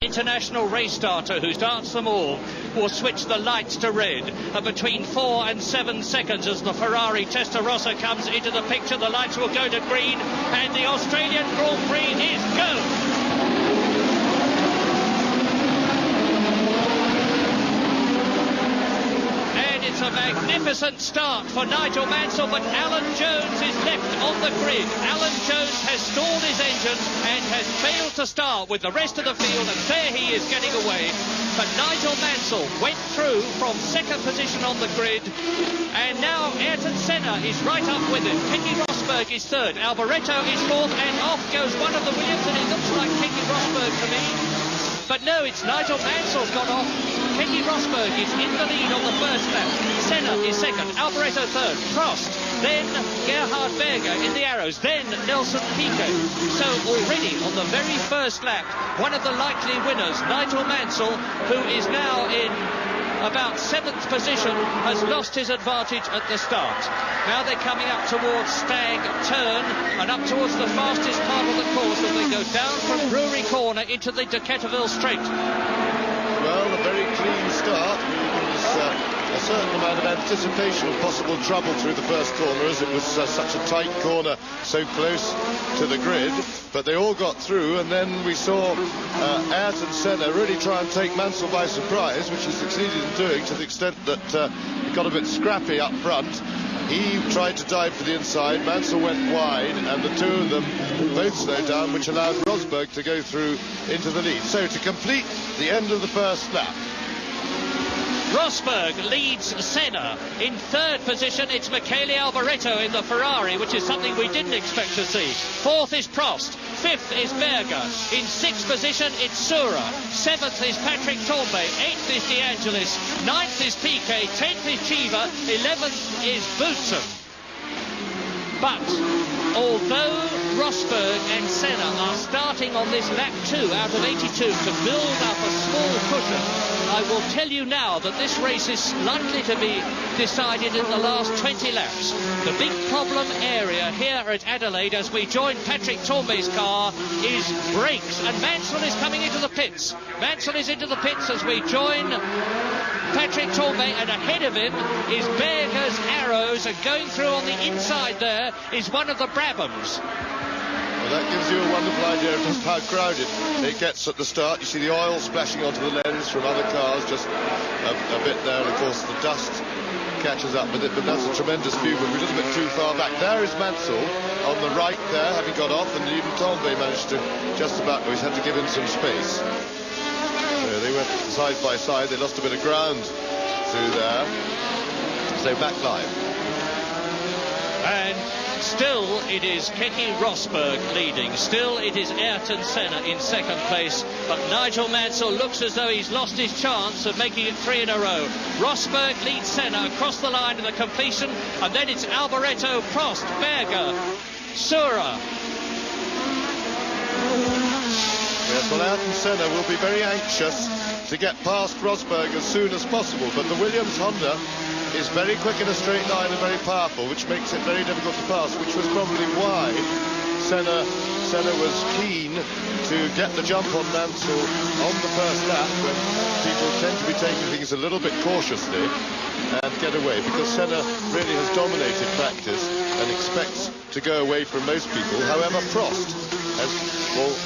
International race starter who starts them all will switch the lights to red at between 4 and 7 seconds as the Ferrari Testarossa comes into the picture. The lights will go to green and the Australian Grand Prix is go. It's a magnificent start for Nigel Mansell, but Alan Jones is left on the grid. Alan Jones has stalled his engine and has failed to start with the rest of the field, and there he is getting away. But Nigel Mansell went through from second position on the grid, and now Ayrton Senna is right up with him. Keke Rosberg is third, Alboreto is fourth, and off goes one of the Williams, and it looks like Keke Rosberg to me. But no, it's Nigel Mansell's gone off. Keke Rosberg is in the lead on the first lap. Senna is second, Alboreto third, Prost, then Gerhard Berger in the arrows, then Nelson Piquet. So already on the very first lap, one of the likely winners, Nigel Mansell, who is now in about 7th position, has lost his advantage at the start. Now they're coming up towards Stag Turn and up towards the fastest part of the course as they go down from Brewery Corner into the Decaturville Straight. Well, a very clean start. There was a certain amount of anticipation of possible trouble through the first corner as it was such a tight corner so close to the grid, but they all got through, and then we saw Ayrton Senna really try and take Mansell by surprise, which he succeeded in doing to the extent that he got a bit scrappy up front. He tried to dive for the inside, Mansell went wide, and the two of them both slowed down, which allowed Rosberg to go through into the lead. So to complete the end of the first lap, Rosberg leads Senna. In third position, it's Michele Alboreto in the Ferrari, which is something we didn't expect to see. Fourth is Prost. Fifth is Berger. In sixth position, it's Sura. Seventh is Patrick Tambay. Eighth is De Angelis. Ninth is Piquet. 10th is Chiva. 11th is Boutsen. But although Rosberg and Senna are starting on this lap 2 out of 82 to build up a small cushion, I will tell you now that this race is likely to be decided in the last 20 laps. The big problem area here at Adelaide as we join Patrick Tambay's car is brakes, and Mansell is coming into the pits. Mansell is into the pits as we join Patrick Tambay, and ahead of him is Berger's Arrows, and going through on the inside there is one of the Brabhams. Well, that gives you a wonderful idea of just how crowded it gets at the start. You see the oil splashing onto the lens from other cars, just a bit there, and of course the dust catches up with it, but that's a tremendous view, but we're a little bit too far back. There is Mansell on the right there, having got off, and even Tambay managed to just about, he's had to give him some space. So they went side by side, they lost a bit of ground through there. So back line. And still it is Keke Rosberg leading. Still it is Ayrton Senna in second place. But Nigel Mansell looks as though he's lost his chance of making it 3 in a row. Rosberg leads Senna across the line in the completion. And then it's Alboreto, Prost, Berger, Sura. Yes, well, Ayrton Senna will be very anxious to get past Rosberg as soon as possible. But the Williams Honda is very quick in a straight line and very powerful, which makes it very difficult to pass, which was probably why Senna was keen to get the jump on Mansell on the first lap, when people tend to be taking things a little bit cautiously and get away, because Senna really has dominated practice and expects to go away from most people. However, Prost,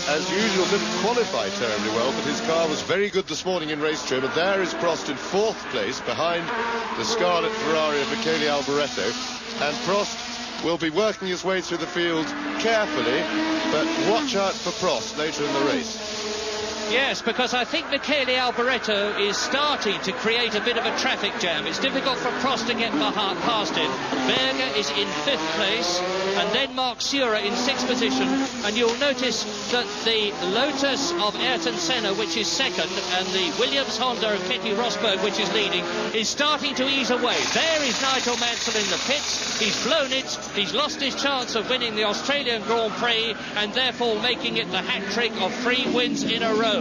as usual, didn't qualify terribly well, but his car was very good this morning in race trim, and there is Prost in 4th place behind the Scarlet Ferrari of Michele Alboreto, and Prost will be working his way through the field carefully, but watch out for Prost later in the race. Yes, because I think Michele Alboreto is starting to create a bit of a traffic jam. It's difficult for Prost to get past him. Berger is in 5th place, and then Mark Sura in 6th position. And you'll notice that the Lotus of Ayrton Senna, which is second, and the Williams Honda of Keke Rosberg, which is leading, is starting to ease away. There is Nigel Mansell in the pits. He's blown it. He's lost his chance of winning the Australian Grand Prix, and therefore making it the hat-trick of 3 wins in a row.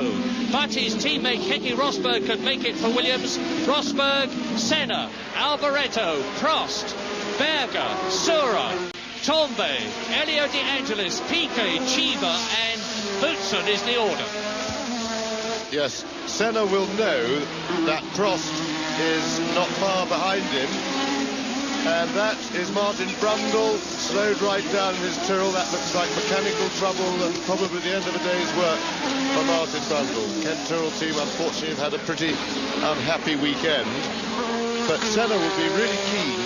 But his teammate Keke Rosberg could make it for Williams. Rosberg, Senna, Alboreto, Prost, Berger, Sura, Tambay, Elio De Angelis, Piquet, Chiva and Boutsen is the order. Yes, Senna will know that Prost is not far behind him. And that is Martin Brundle, slowed right down in his Tyrrell. That looks like mechanical trouble and probably the end of a day's work for Martin Brundle. Kent Tyrrell team, unfortunately, have had a pretty unhappy weekend. But Senna will be really keen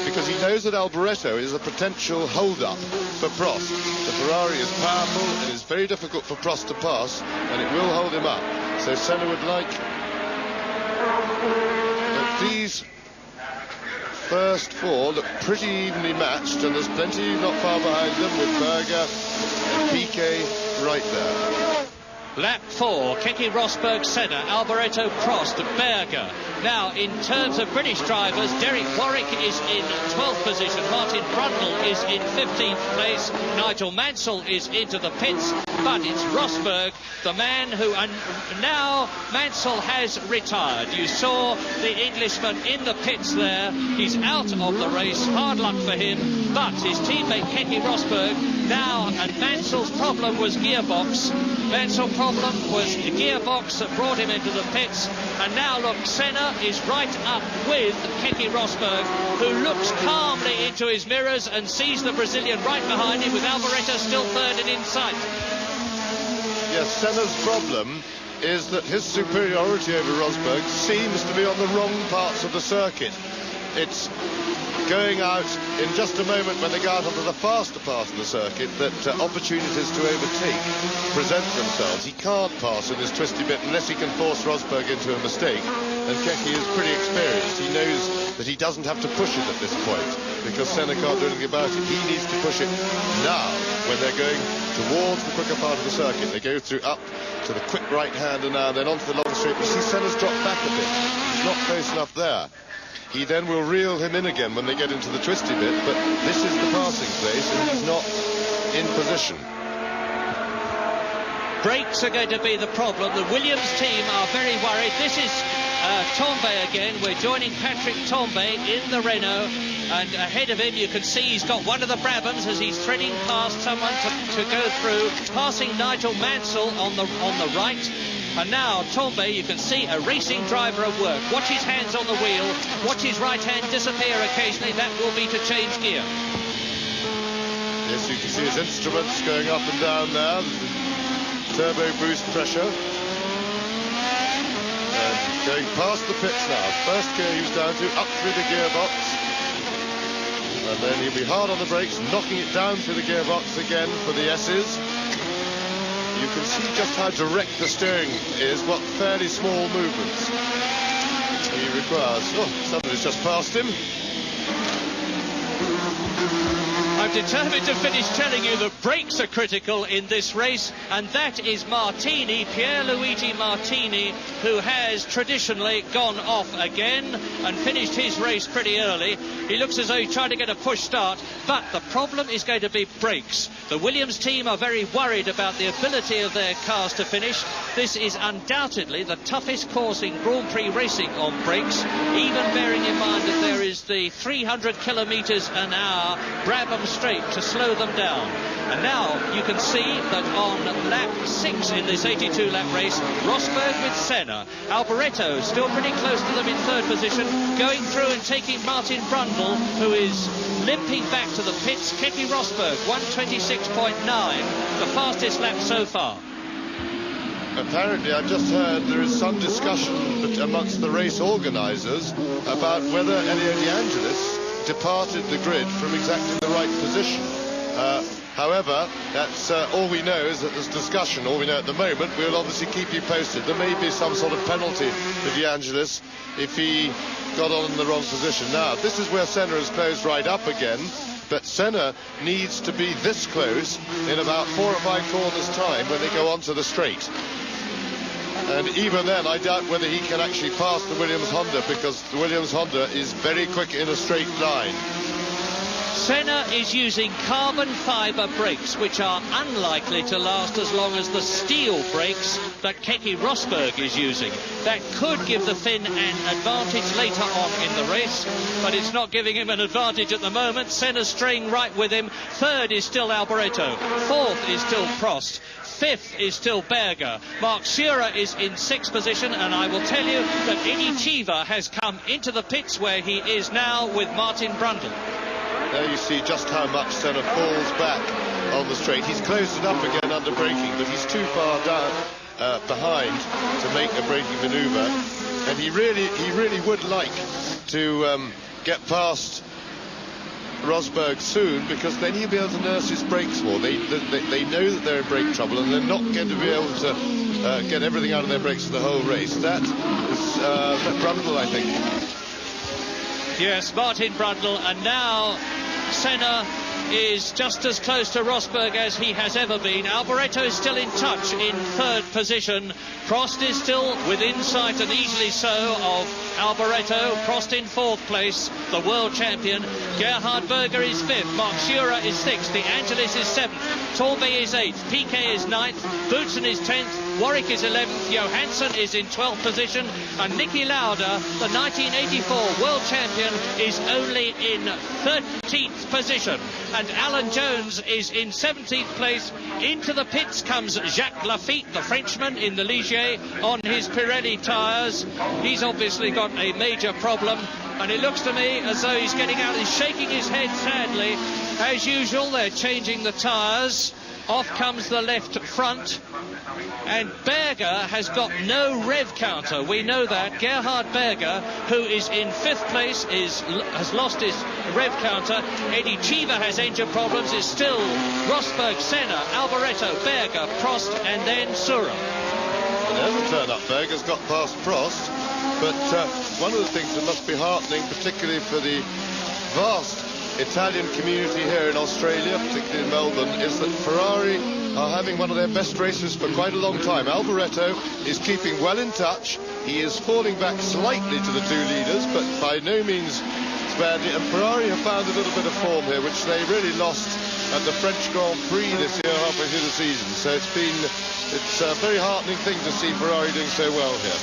because he knows that Alboreto is a potential hold-up for Prost. The Ferrari is powerful and it's very difficult for Prost to pass, and it will hold him up. So Senna would like that these first four look pretty evenly matched, and there's plenty not far behind them with Berger and Piquet right there. Lap 4, Keke Rosberg, Senna, Alboreto, Prost, Berger. Now, in terms of British drivers, Derek Warwick is in 12th position, Martin Brundle is in 15th place, Nigel Mansell is into the pits, but it's Rosberg, the man who... And now Mansell has retired. You saw the Englishman in the pits there. He's out of the race. Hard luck for him. But his teammate Keke Rosberg now, and Mansell's problem was gearbox. Mansell's problem was the gearbox that brought him into the pits. And now, look, Senna is right up with Keke Rosberg, who looks calmly into his mirrors and sees the Brazilian right behind him, with Alboreto still third and in sight. Yes, Senna's problem is that his superiority over Rosberg seems to be on the wrong parts of the circuit. It's going out in just a moment when they go out onto the faster part of the circuit that opportunities to overtake present themselves. He can't pass in this twisty bit unless he can force Rosberg into a mistake. And Keke is pretty experienced. He knows that he doesn't have to push it at this point because Senna can't do anything about it. He needs to push it now when they're going towards the quicker part of the circuit. They go through up to the quick right-hander now, then onto the long straight. You see Senna's dropped back a bit. He's not close enough there. He then will reel him in again when they get into the twisty bit, but this is the passing place and he's not in position. Brakes are going to be the problem. The Williams team are very worried. This is Tombe again. We're joining Patrick Tombe in the Renault, and ahead of him you can see he's got one of the Brabhams as he's threading past someone to go through, passing Nigel Mansell on the right. And now Tombe, you can see a racing driver at work. Watch his hands on the wheel, watch his right hand disappear occasionally. That will be to change gear. Yes, you can see his instruments going up and down there. Turbo boost pressure. And going past the pits now. First gear he was down to, up through the gearbox. And then he'll be hard on the brakes, knocking it down through the gearbox again for the S's. You can see just how direct the steering is, what fairly small movements he requires. Oh, somebody's just passed him. I'm determined to finish telling you that brakes are critical in this race, and that is Martini, Pierluigi Martini, who has traditionally gone off again and finished his race pretty early. He looks as though he's trying to get a push start, but the problem is going to be brakes. The Williams team are very worried about the ability of their cars to finish. This is undoubtedly the toughest course in Grand Prix racing on brakes, even bearing in mind that there is the 300 kilometres an hour Brabham straight to slow them down. And now you can see that on lap 6 in this 82-lap race, Rosberg with Senna. Alboreto still pretty close to them in third position, going through and taking Martin Brundle, who is limping back to the pits. Keke Rosberg, 1:26.9, the fastest lap so far. Apparently, I've just heard there is some discussion amongst the race organisers about whether Elio De Angelis departed the grid from exactly the right position. However, that's all we know is that there's discussion. All we know at the moment, we'll obviously keep you posted. There may be some sort of penalty for De Angelis if he got on in the wrong position. Now, this is where Senna has closed right up again, but Senna needs to be this close in about 4 or 5 corners' time when they go onto the straight. And even then, I doubt whether he can actually pass the Williams Honda, because the Williams Honda is very quick in a straight line. Senna is using carbon fibre brakes, which are unlikely to last as long as the steel brakes that Keke Rosberg is using. That could give the Finn an advantage later on in the race, but it's not giving him an advantage at the moment. Senna's straying right with him. Third is still Alboreto. Fourth is still Prost. Fifth is still Berger. Mark Surer is in sixth position, and I will tell you that Eddie Cheever has come into the pits where he is now with Martin Brundle. There you see just how much Senna falls back on the straight. He's closed it up again under braking, but he's too far down behind to make a braking manoeuvre, and he really would like to get past Rosberg soon, because then he'll be able to nurse his brakes more. They know that they're in brake trouble, and they're not going to be able to get everything out of their brakes for the whole race. That is Brundle, I think. Yes, Martin Brundle, and now Senna is just as close to Rosberg as he has ever been. Alboreto is still in touch in third position. Prost is still within sight, and easily so, of Alboreto. Prost in fourth place, the world champion. Gerhard Berger is fifth. Mark Surer is sixth. De Angelis is seventh. Torbay is eighth. Piquet is ninth. Boutsen is 10th. Warwick is 11th. Johansson is in 12th position. And Niki Lauda, the 1984 world champion, is only in 13th position. And Alan Jones is in 17th place. Into the pits comes Jacques Lafitte, the Frenchman, in the Ligier on his Pirelli tyres. He's obviously got a major problem, and it looks to me as though he's getting out. He's shaking his head sadly. As usual, they're changing the tyres. Off comes the left front, and Berger has got no rev counter. We know that. Gerhard Berger, who is in fifth place, has lost his rev counter. Eddie Cheever has engine problems. It's still Rosberg, Senna, Alboreto, Berger, Prost, and then Surer. There's a turn up. Berger's got past Prost, but one of the things that must be heartening, particularly for the vast Italian community here in Australia, particularly in Melbourne, is that Ferrari are having one of their best races for quite a long time. Alboreto is keeping well in touch. He is falling back slightly to the two leaders, but by no means badly. And Ferrari have found a little bit of form here, which they really lost at the French Grand Prix this year halfway through the season. So it's a very heartening thing to see Ferrari doing so well here.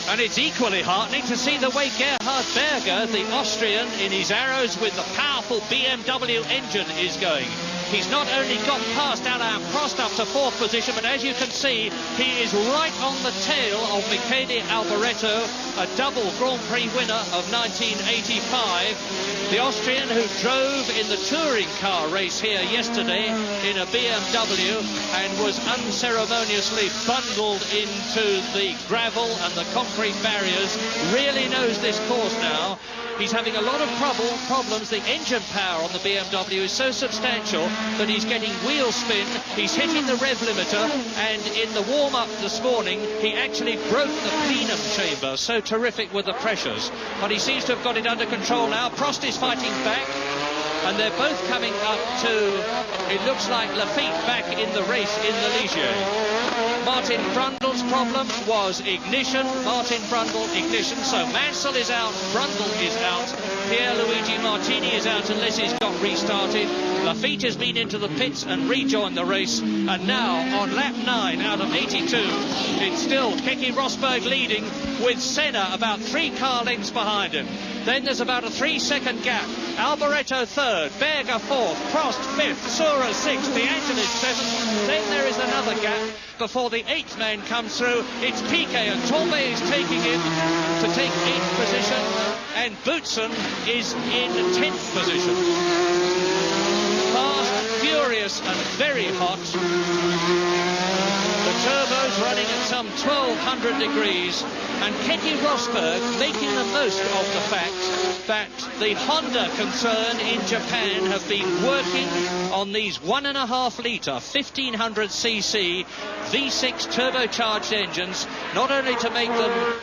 And it's equally heartening to see the way Gerhard Berger, the Austrian, in his arrows with the powerful BMW engine, is going. He's not only got past Alain Prost up to fourth position, but as you can see, he is right on the tail of Michele Alboreto, a double Grand Prix winner of 1985. The Austrian who drove in the touring car race here yesterday in a BMW and was unceremoniously bundled into the gravel and the concrete barriers, really knows this course now. He's having a lot of problems. The engine power on the BMW is so substantial that he's getting wheel spin. He's hitting the rev limiter, and in the warm-up this morning, he actually broke the plenum chamber. So terrific with the pressures. But he seems to have got it under control now. Prost is fighting back, and they're both coming up to, it looks like, Lafitte back in the race in the Ligier. Martin Brundle's problem was ignition. Martin Brundle, ignition. So Mansell is out, Brundle is out, Pierluigi Martini is out unless he's got restarted. Lafitte has been into the pits and rejoined the race, and now on lap 9 out of 82, it's still Keke Rosberg leading with Senna about 3 car lengths behind him. Then there's about a 3-second gap. Alboreto third, Berger fourth, Prost fifth, Surer sixth, De Angelis seventh. Then there is another gap before the 8th man comes through. It's Piquet, and Torbay is taking him to take 8th position, and Boutsen is in 10th position. Fast, furious, and very hot. The turbo's running at some 1200 degrees, and Keke Rosberg making the most of the fact that the Honda concern in Japan have been working on these 1.5 litre 1500cc V6 turbocharged engines, not only to make them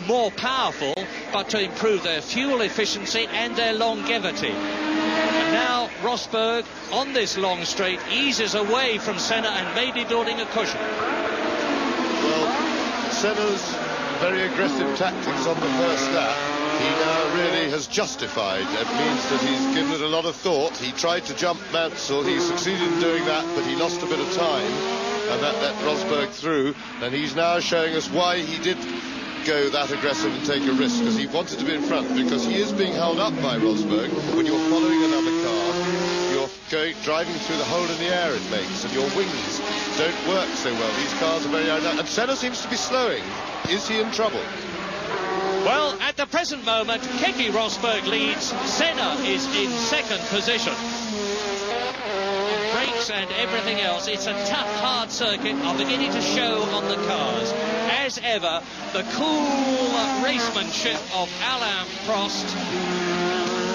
more powerful, but to improve their fuel efficiency and their longevity. And now Rosberg on this long straight eases away from Senna and maybe building a cushion. Well, Senna's very aggressive tactics on the first lap, he now really has justified. It means that he's given it a lot of thought. He tried to jump Mansell, he succeeded in doing that, but he lost a bit of time. and that let Rosberg through, and he's now showing us why he did go that aggressive and take a risk, because he wanted to be in front, because he is being held up by Rosberg. When you're following another car, you're driving through the hole in the air it makes, and your wings don't work so well. These cars are very aerodynamic, and Senna seems to be slowing. Is he in trouble? Well, at the present moment, Keke Rosberg leads. Senna is in second position. Brakes and everything else, it's a tough, hard circuit, are beginning to show on the cars. As ever, the cool racemanship of Alain Prost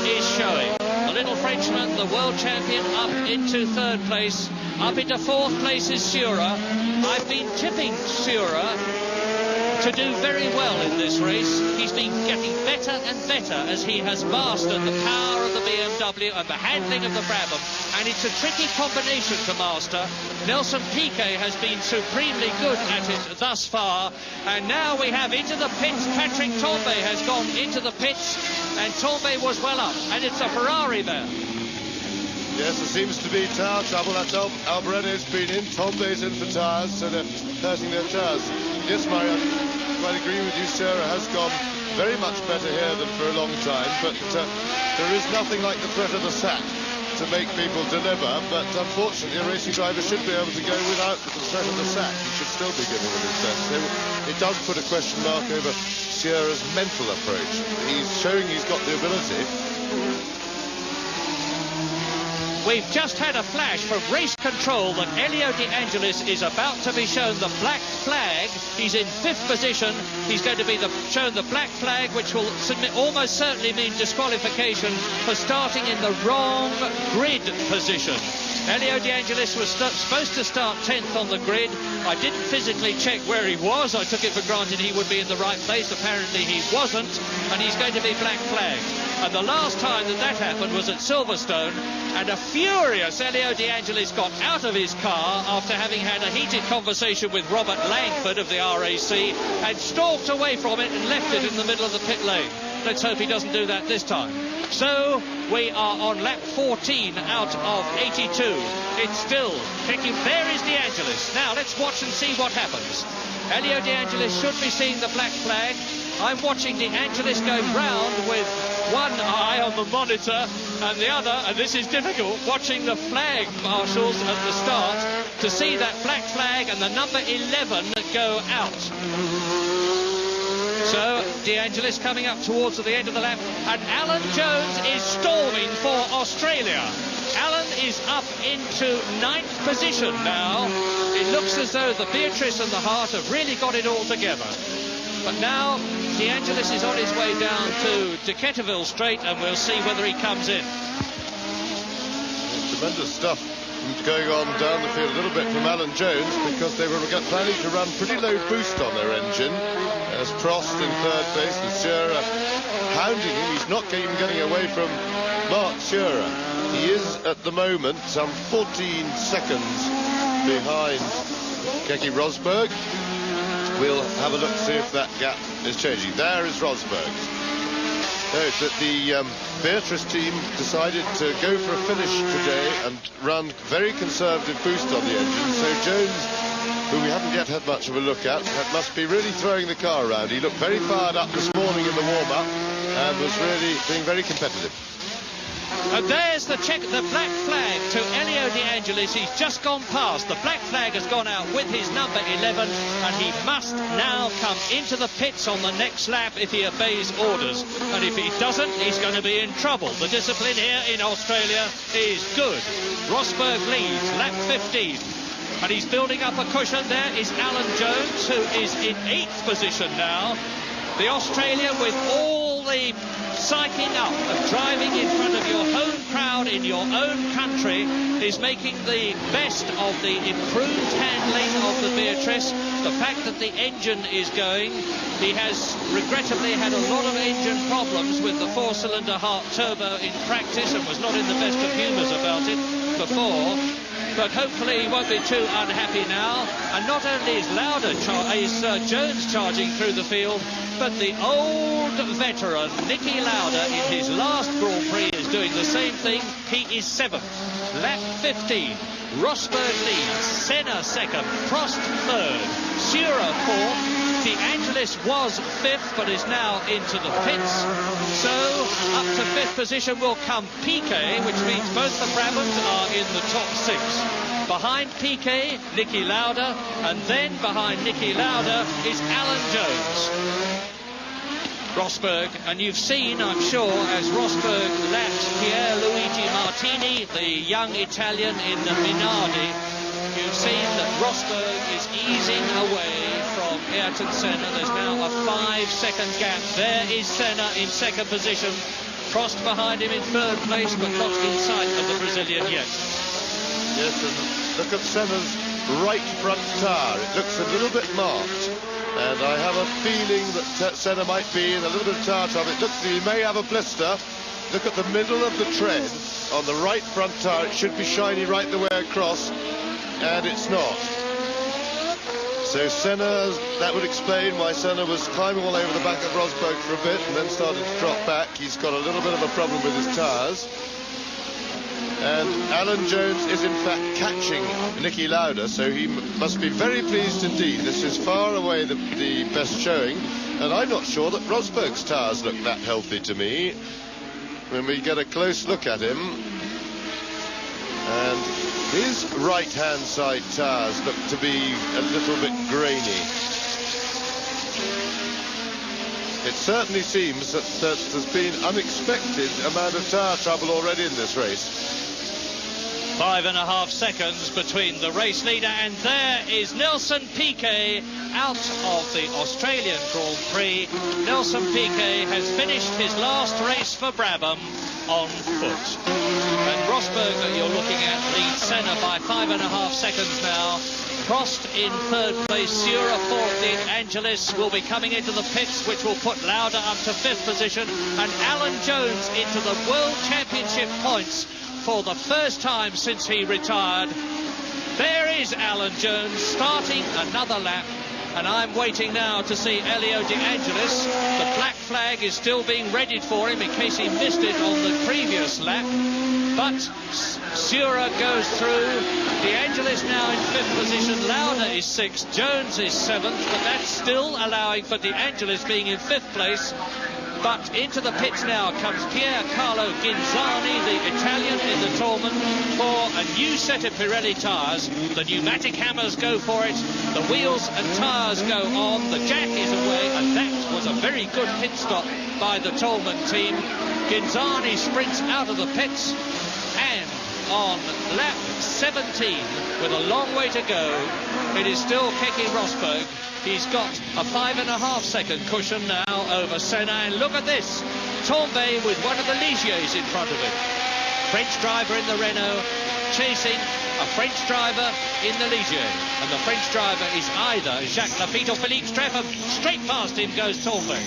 is showing. The little Frenchman, the world champion, up into third place. Up into fourth place is Sura. I've been tipping Sura to do very well in this race. He's been getting better and better as he has mastered the power of the BMW and the handling of the Brabham, and it's a tricky combination to master. Nelson Piquet has been supremely good at it thus far, and now we have into the pits. Patrick Tambay has gone into the pits, and Tambay was well up, and it's a Ferrari there. Yes, there seems to be tyre trouble. That's Alboreto's been in, Tombay's in for tyres, so they're hurting their tyres. Yes, Murray, I quite agree with you. Sarah has gone very much better here than for a long time, but there is nothing like the threat of the sack to make people deliver, but unfortunately a racing driver should be able to go without the threat of the sack. He should still be giving it his best. So it does put a question mark over Sierra's mental approach. He's showing he's got the ability. We've just had a flash from race control that Elio De Angelis is about to be shown the black flag. He's in fifth position. He's going to be shown the black flag, which will almost certainly mean disqualification for starting in the wrong grid position. Elio De Angelis was supposed to start 10th on the grid. I didn't physically check where he was. I took it for granted he would be in the right place. Apparently he wasn't, and he's going to be black flagged. And the last time that happened was at Silverstone, and a furious Elio De Angelis got out of his car after having had a heated conversation with Robert Langford of the RAC and stalked away from it and left it in the middle of the pit lane. Let's hope he doesn't do that this time. So we are on lap 14 out of 82. It's still kicking. There is De Angelis. Now let's watch and see what happens. Elio De Angelis should be seeing the black flag. I'm watching De Angelis go round with one eye on the monitor and the other, and this is difficult, watching the flag marshals at the start to see that black flag and the number 11 go out. So De Angelis coming up towards the end of the lap, and Alan Jones is storming for Australia. Alan is up into 9th position now. It looks as though the Beatrice and the Hart have really got it all together. But now De Angelis is on his way down to Decaturville Straight, and we'll see whether he comes in. Tremendous stuff going on down the field a little bit from Alan Jones, because they were planning to run pretty low boost on their engine. As Prost in third place and Sierra hounding him. He's not even getting away from Mark Sierra. He is at the moment some 14 seconds behind Keke Rosberg. We'll have a look to see if that gap is changing. There is Rosberg. Note that the Beatrice team decided to go for a finish today and run very conservative boost on the engine. So Jones, who we haven't yet had much of a look at, must be really throwing the car around. He looked very fired up this morning in the warm-up and was really being very competitive. And there's the black flag to Elio De Angelis. He's just gone past. The black flag has gone out with his number 11, and he must now come into the pits on the next lap if he obeys orders. And if he doesn't, he's going to be in trouble. The discipline here in Australia is good. Rosberg leads, lap 15. And he's building up a cushion. There is Alan Jones, who is in 8th position now. The Australian, with all the psyching up of driving in front of your home crowd in your own country, is making the best of the improved handling of the Beatrice. The fact that the engine is going. He has regrettably had a lot of engine problems with the 4-cylinder Hart turbo in practice and was not in the best of humours about it before. But hopefully he won't be too unhappy now. And not only is Jones charging through the field, but the old veteran Niki Lauda in his last Grand Prix is doing the same thing. He is 7th. Lap 15. Rosberg leads, Senna second, Prost third, Sura fourth, De Angelis was fifth but is now into the pits. So up to fifth position will come Piquet, which means both the Brabhams are in the top six. Behind Piquet, Niki Lauda, and then behind Niki Lauda is Alan Jones. Rosberg, and you've seen, I'm sure, as Rosberg lapped Pierluigi Martini, the young Italian in the Minardi, you've seen that Rosberg is easing away from Ayrton Senna. There's now a 5-second gap. There is Senna in second position. Prost behind him in third place, but not in sight of the Brazilian yet. Yes, and look at Senna's right front tyre. It looks a little bit marked. And I have a feeling that Senna might be in a little bit of tyre trouble. It looks like he may have a blister. Look at the middle of the tread on the right front tyre. It should be shiny right the way across, and it's not. So Senna, that would explain why Senna was climbing all over the back of Rosberg for a bit and then started to drop back. He's got a little bit of a problem with his tyres. And Alan Jones is in fact catching Niki Lauda, so he must be very pleased indeed. This is far away the best showing, and I'm not sure that Rosberg's tyres look that healthy to me when we get a close look at him. And his right-hand side tyres look to be a little bit grainy. It certainly seems that there's been unexpected amount of tyre trouble already in this race. 5.5 seconds between the race leader, and there is Nelson Piquet out of the Australian Grand Prix. Nelson Piquet has finished his last race for Brabham on foot. And Rosberg, that you're looking at, leads Senna by 5.5 seconds now. Prost in third place, Sura fourth, De Angelis will be coming into the pits, which will put Lauda up to fifth position, and Alan Jones into the World Championship points for the first time since he retired. There is Alan Jones starting another lap, and I'm waiting now to see Elio De Angelis. The black flag is still being readied for him in case he missed it on the previous lap. But Sura goes through. De Angelis now in fifth position. Lauda is sixth. Jones is seventh, but that's still allowing for De Angelis being in fifth place. But into the pits now comes Piercarlo Ghinzani, the Italian in the Toleman, for a new set of Pirelli tyres. The pneumatic hammers go for it, the wheels and tyres go on, the jack is away, and that was a very good pit stop by the Toleman team. Ghinzani sprints out of the pits, and on lap 17, with a long way to go, it is still Keke Rosberg. He's got a 5.5 second cushion now over Senna, and look at this, Tambay with one of the Ligiers in front of him. French driver in the Renault chasing a French driver in the Ligier, and the French driver is either Jacques Lafitte or Philippe Streff, and straight past him goes Tambay.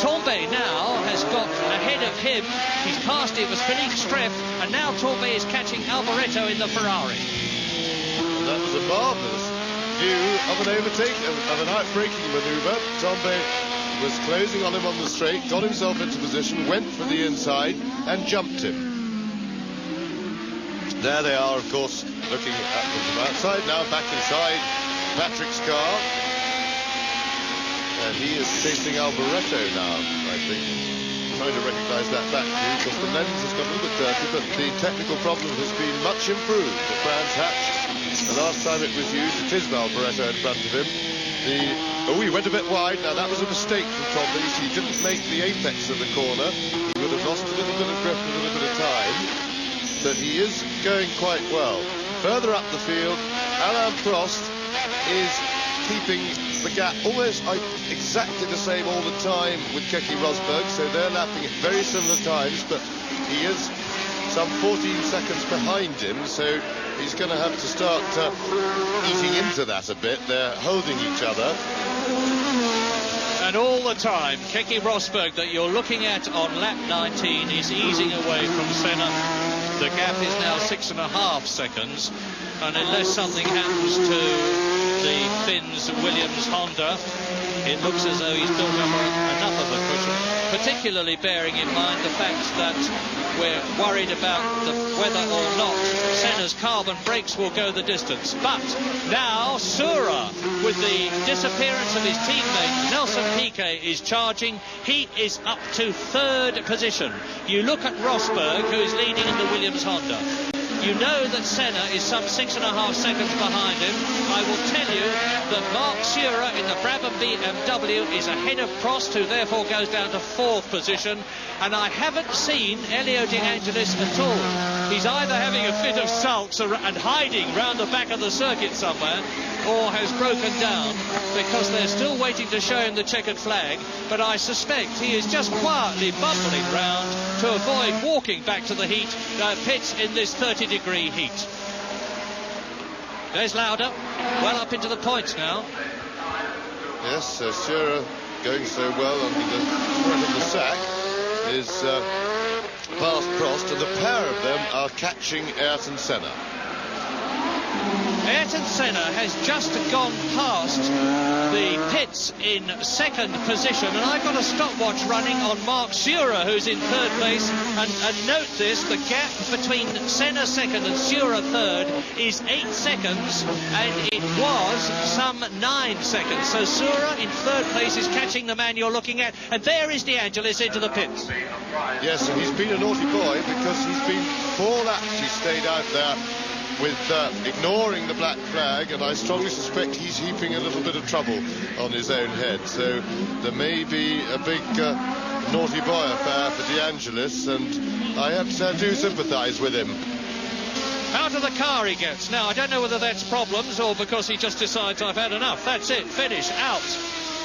Tambay now has got ahead of him. He's passed it was Philippe Streff, and now Tambay is catching Alboreto in the Ferrari. And that was a marvellous view of an overtake, of an outbraking manoeuvre. Tambay was closing on him on the straight, got himself into position, went for the inside and jumped him. There they are, of course, looking at them from outside. Now back inside Patrick's car. And he is chasing Alboreto now, I think. Trying to recognise that back view because the lens has got a little bit dirty, but the technical problem has been much improved at Brands Hatch. The last time it was used, it is Alboreto in front of him. He went a bit wide. Now that was a mistake from Tombay. He didn't make the apex of the corner. He would have lost a little bit of grip, a little bit of time. But he is going quite well. Further up the field, Alain Prost is keeping the gap almost exactly the same all the time with Keke Rosberg, so they're lapping at very similar times, but he is some 14 seconds behind him, so he's going to have to start eating into that a bit. They're holding each other. And all the time, Keke Rosberg that you're looking at on lap 19 is easing away from Senna. The gap is now 6.5 seconds, and unless something happens to the Finns Williams Honda, it looks as though he's built up enough of a cushion. particularly bearing in mind the fact that we're worried about whether or not Senna's carbon brakes will go the distance. But now Sura, with the disappearance of his teammate Nelson Piquet, is charging. He is up to third position. You look at Rosberg, who is leading in the Williams Honda. You know that Senna is some 6.5 seconds behind him. I will tell you that Mark Sura in the Brabham BMW is ahead of Prost, who therefore goes down to fourth position. And I haven't seen Elio De Angelis at all. He's either having a fit of sulks and hiding round the back of the circuit somewhere, or has broken down, because they're still waiting to show him the checkered flag. But I suspect he is just quietly bumbling round to avoid walking back to the pits in this 30-degree heat. There's Lauda, well up into the points now. Yes, Sura going so well under the front of the sack is past Prost, and the pair of them are catching Ayrton Senna. Ayrton Senna has just gone past the pits in second position, and I've got a stopwatch running on Mark Sura, who's in third place, and note this, the gap between Senna second and Sura third is 8 seconds, and it was some 9 seconds. So Sura in third place is catching the man you're looking at, and there is De Angelis into the pits. Yes, and he's been a naughty boy, because he's been 4 laps he stayed out there with ignoring the black flag, and I strongly suspect he's heaping a little bit of trouble on his own head. So there may be a big naughty boy affair for De Angelis, and I have to do sympathise with him. Out of the car he gets. Now, I don't know whether that's problems or because he just decides I've had enough. That's it, finish, out.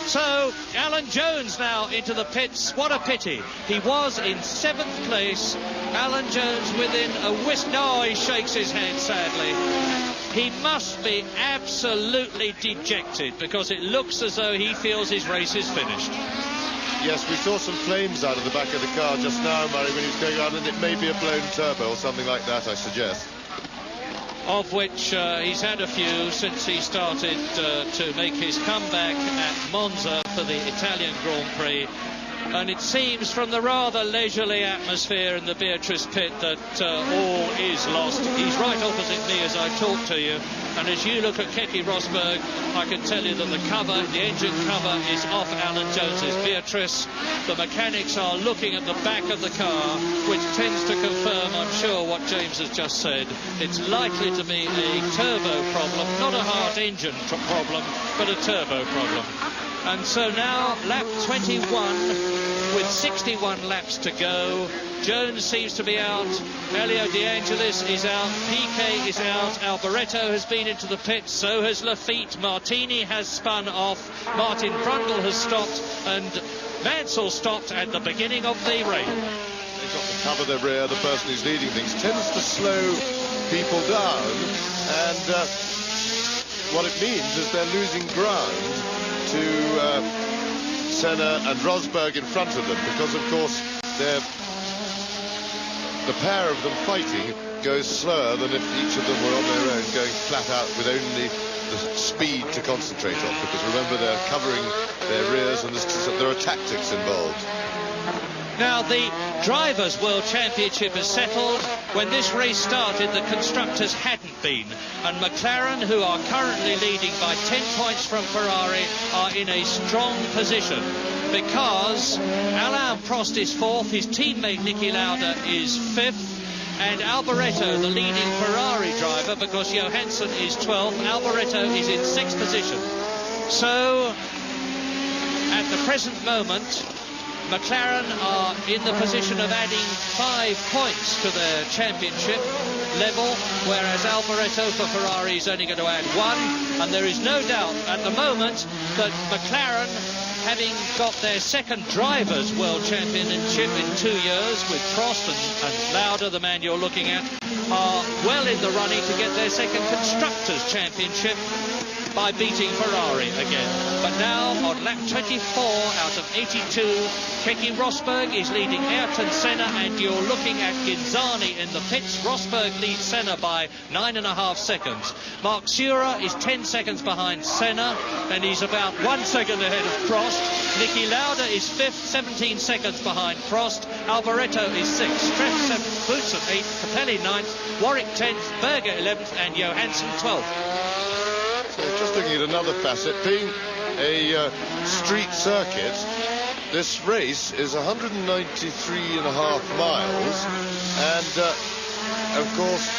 So, Alan Jones now into the pits. What a pity. He was in 7th place. Alan Jones within a whisk. No, he shakes his hand sadly. He must be absolutely dejected, because it looks as though he feels his race is finished. Yes, we saw some flames out of the back of the car just now, Murray, when he was going around, and it may be a blown turbo or something like that, I suggest. Of which he's had a few since he started to make his comeback at Monza for the Italian Grand Prix. And it seems from the rather leisurely atmosphere in the Beatrice pit that all is lost. He's right opposite me as I talk to you. And as you look at Keke Rosberg, I can tell you that the engine cover is off Alan Jones's Beatrice. The mechanics are looking at the back of the car, which tends to confirm, I'm sure, what James has just said. It's likely to be a turbo problem, not a heart engine problem, but a turbo problem. And so now, lap 21, with 61 laps to go. Jones seems to be out. Elio De Angelis is out. Piquet is out. Alboreto has been into the pits. So has Lafitte. Martini has spun off. Martin Brundle has stopped. And Mansell stopped at the beginning of the race. They've got to cover the rear. The person who's leading things tends to slow people down. And what it means is they're losing ground to Senna and Rosberg in front of them, because of course the pair of them fighting goes slower than if each of them were on their own, going flat out with only the speed to concentrate on, because remember, they're covering their rears and there are tactics involved. Now, the Drivers' World Championship is settled. When this race started, the constructors hadn't been. And McLaren, who are currently leading by 10 points from Ferrari, are in a strong position, because Alain Prost is 4th, his teammate Niki Lauda is 5th, and Alboreto, the leading Ferrari driver, because Johansson is 12th, Alboreto is in 6th position. So, at the present moment, McLaren are in the position of adding 5 points to their championship level, whereas Alboreto for Ferrari is only going to add 1. And there is no doubt at the moment that McLaren, having got their second Drivers' World Championship in 2 years with Prost and Lauda, the man you're looking at, are well in the running to get their second Constructors' Championship. by beating Ferrari again. But now on lap 24 out of 82, Keke Rosberg is leading Ayrton Senna, and you're looking at Ginzani in the pits. Rosberg leads Senna by 9.5 seconds. Mark Surer is 10 seconds behind Senna, and he's about 1 second ahead of Prost. Niki Lauda is 5th, 17 seconds behind Prost. Alboreto is 6th, Streff 7th, Boutsen 8th, Capelli 9th, Warwick 10th, Berger 11th, and Johansson 12th. So just looking at another facet, being a street circuit, this race is 193.5 miles, and of course,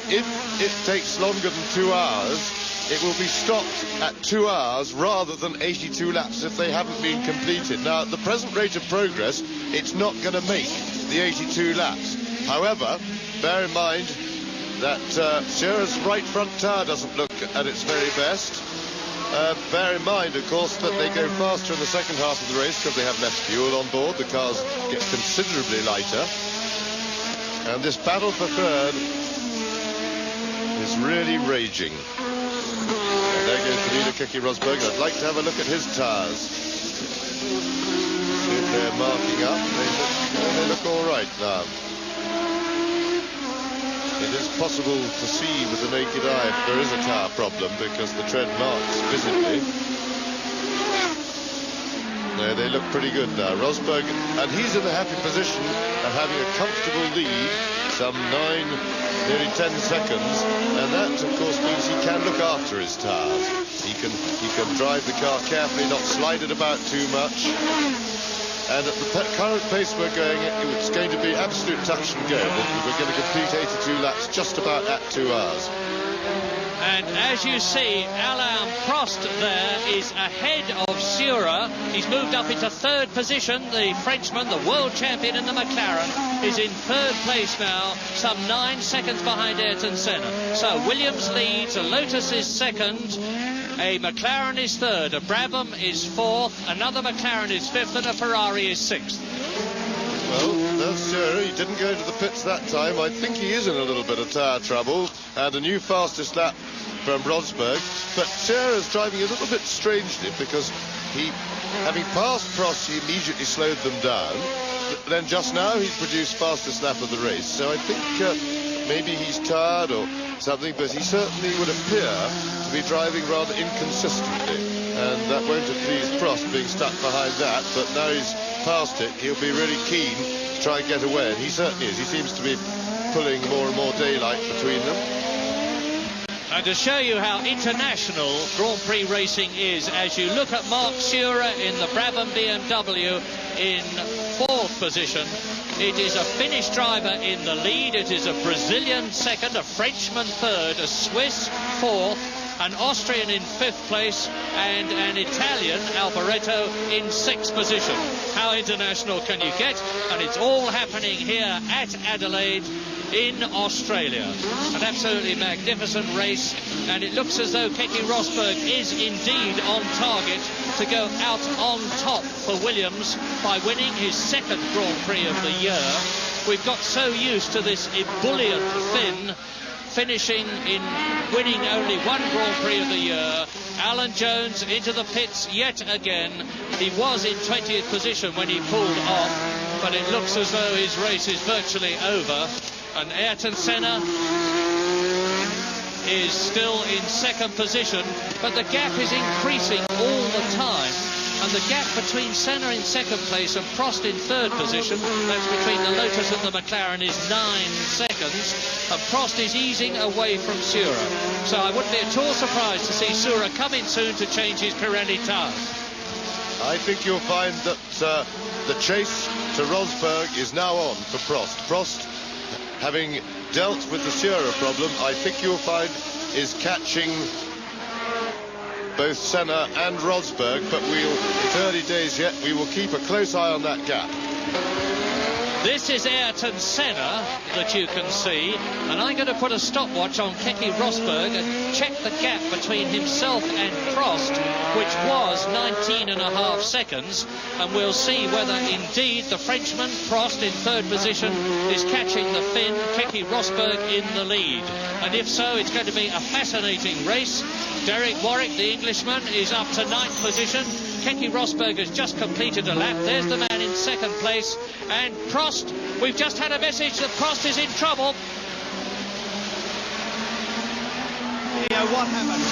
if it takes longer than 2 hours, it will be stopped at 2 hours rather than 82 laps if they haven't been completed. Now, at the present rate of progress, it's not going to make the 82 laps. However, bear in mind that Surer's right front tyre doesn't look at its very best. Bear in mind, of course, that they go faster in the second half of the race because they have less fuel on board. The cars get considerably lighter. And this battle for third is really raging. And there goes the leader, Keke Rosberg. I'd like to have a look at his tyres. See if they're marking up. They look all right now. It is possible to see with the naked eye if there is a tyre problem because the tread marks visibly. No, they look pretty good now. Rosberg, and he's in the happy position of having a comfortable lead, some 9, nearly 10 seconds, and that, of course, means he can look after his tyres. He can drive the car carefully, not slide it about too much. And at the current pace we're going, it's going to be absolute touch and go. We're going to complete 82 laps just about at 2 hours. And as you see, Alain Prost there is ahead of Surer. He's moved up into third position. The Frenchman, the world champion in the McLaren, is in third place now, some 9 seconds behind Ayrton Senna. So Williams leads, a Lotus is second, a McLaren is third, a Brabham is fourth, another McLaren is fifth, and a Ferrari is sixth. Well, that's Surer. He didn't go to the pits that time. I think he is in a little bit of tyre trouble. And a new fastest lap from Rosberg. But Surer is driving a little bit strangely because he, having passed Prost, he immediately slowed them down. Then just now he's produced fastest lap of the race. So I think maybe he's tired or something, but he certainly would appear to be driving rather inconsistently. And that won't have pleased Prost being stuck behind that, but now he's past it, he'll be really keen to try and get away, and he certainly is. He seems to be pulling more and more daylight between them. And to show you how international Grand Prix racing is, as you look at Mark Surer in the Brabham BMW in fourth position, it is a Finnish driver in the lead, it is a Brazilian second, a Frenchman third, a Swiss fourth, an Austrian in fifth place, and an Italian, Alboreto, in sixth position. How international can you get? And it's all happening here at Adelaide in Australia. An absolutely magnificent race, and it looks as though Keke Rosberg is indeed on target to go out on top for Williams by winning his second Grand Prix of the year. We've got so used to this ebullient Finn finishing in winning only one Grand Prix of the year. Alan Jones into the pits yet again. He was in 20th position when he pulled off, but it looks as though his race is virtually over. And Ayrton Senna is still in second position, but the gap is increasing all the time. And the gap between Senna in second place and Prost in third position, that's between the Lotus and the McLaren, is 9 seconds. And Prost is easing away from Surer. So I wouldn't be at all surprised to see Surer come in soon to change his Pirelli tyres. I think you'll find that the chase to Rosberg is now on for Prost. Prost, having dealt with the Surer problem, I think you'll find is catching both Senna and Rosberg, but it's early days yet. We will keep a close eye on that gap. This is Ayrton Senna that you can see, and I'm going to put a stopwatch on Keke Rosberg, and checked the gap between himself and Prost, which was 19.5 seconds, and we'll see whether indeed the Frenchman, Prost, in third position, is catching the Finn, Keke Rosberg in the lead. And if so, it's going to be a fascinating race. Derek Warwick, the Englishman, is up to 9th position. Keke Rosberg has just completed a lap. There's the man in 2nd place. And Prost, we've just had a message that Prost is in trouble. Yeah, what happened?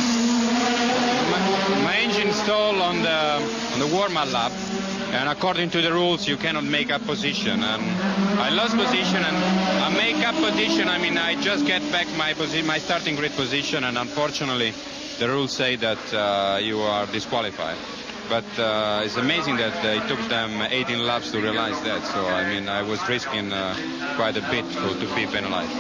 My engine stalled on the warm-up lap, and according to the rules you cannot make up position, and I lost position, and I make up position. I mean, I just get back my starting grid position, and unfortunately the rules say that you are disqualified. But it's amazing that it took them 18 laps to realize that. So I mean, I was risking quite a bit to be penalized.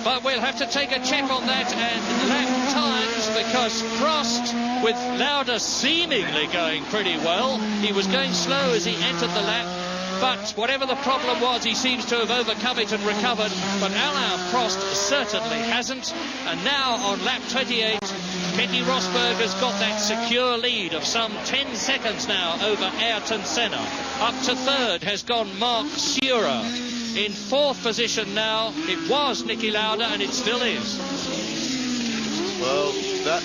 But we'll have to take a check on that and lap times, because Prost, with Lauda seemingly going pretty well, he was going slow as he entered the lap, but whatever the problem was, he seems to have overcome it and recovered. But Alain Prost certainly hasn't. And now on lap 28, Keke Rosberg has got that secure lead of some 10 seconds now over Ayrton Senna. Up to 3rd has gone Mark Surer. In 4th position now, it was Niki Lauda, and it still is. Well, that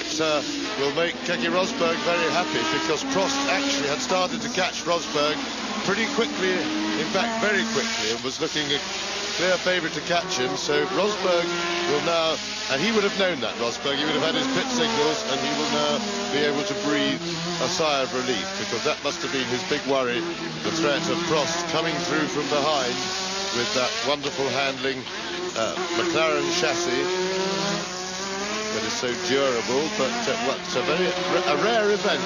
will make Keke Rosberg very happy, because Prost actually had started to catch Rosberg pretty quickly, in fact very quickly, and was looking a clear favourite to catch him. So Rosberg will now, and he would have known that, Rosberg, he would have had his pit signals, and he will now be able to breathe a sigh of relief, because that must have been his big worry, the threat of Prost coming through from behind with that wonderful handling McLaren chassis that is so durable. But it's a rare event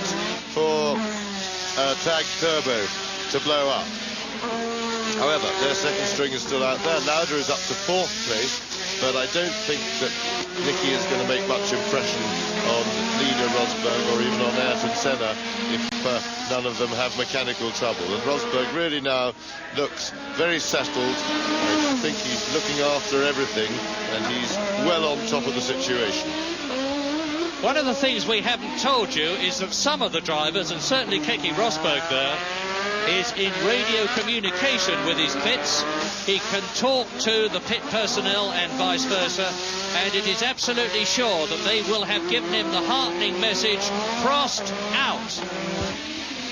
for Tag Turbo to blow up. However, their second string is still out there. Lauda is up to 4th place, but I don't think that Niki is going to make much impression on leader Rosberg or even on Ayrton Senna if none of them have mechanical trouble. And Rosberg really now looks very settled. I think he's looking after everything, and he's well on top of the situation. One of the things we haven't told you is that some of the drivers, and certainly Keke Rosberg there, is in radio communication with his pits. He can talk to the pit personnel and vice versa, and it is absolutely sure that they will have given him the heartening message, Prost out.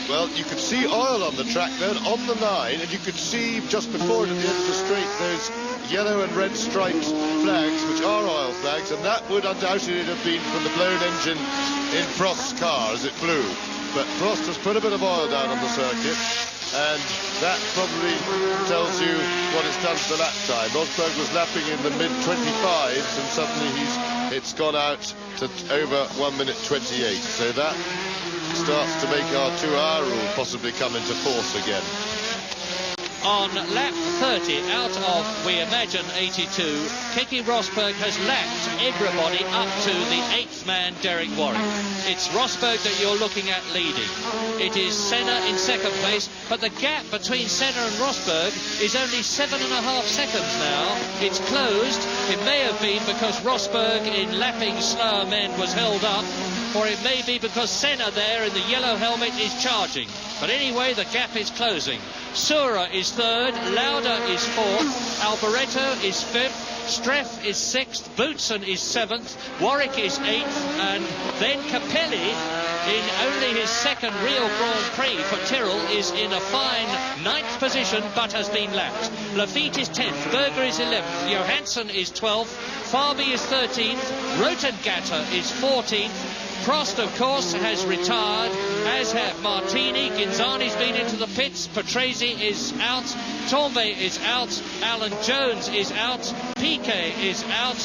Well, you could see oil on the track then, on the 9, and you could see just before it at the end of the straight those yellow and red striped flags, which are oil flags, and that would undoubtedly have been from the blown engine in Prost's car as it flew. But Prost has put a bit of oil down on the circuit, and that probably tells you what it's done to the lap time. Rosberg was lapping in the mid-25s, and suddenly it's gone out to over 1 minute 28. So that starts to make our 2-hour rule possibly come into force again. On lap 30 out of, we imagine, 82, Keke Rosberg has lapped everybody up to the 8th man, Derek Warwick. It's Rosberg that you're looking at leading. It is Senna in 2nd place, but the gap between Senna and Rosberg is only 7.5 seconds now. It's closed. It may have been because Rosberg, in lapping slower men, was held up, or it may be because Senna there in the yellow helmet is charging. But anyway, the gap is closing. Surer is 3rd, Lauda is 4th, Alboreto is 5th, Streff is 6th, Boutsen is 7th, Warwick is 8th, and then Capelli, in only his 2nd real Grand Prix for Tyrrell, is in a fine 9th position but has been lapped. Lafitte is 10th, Berger is 11th, Johansson is 12th, Farby is 13th, Rotengatter is 14th, Prost, of course, has retired, as have Martini. Ginzani's been into the pits. Patrese is out. Tombe is out. Alan Jones is out. Piquet is out.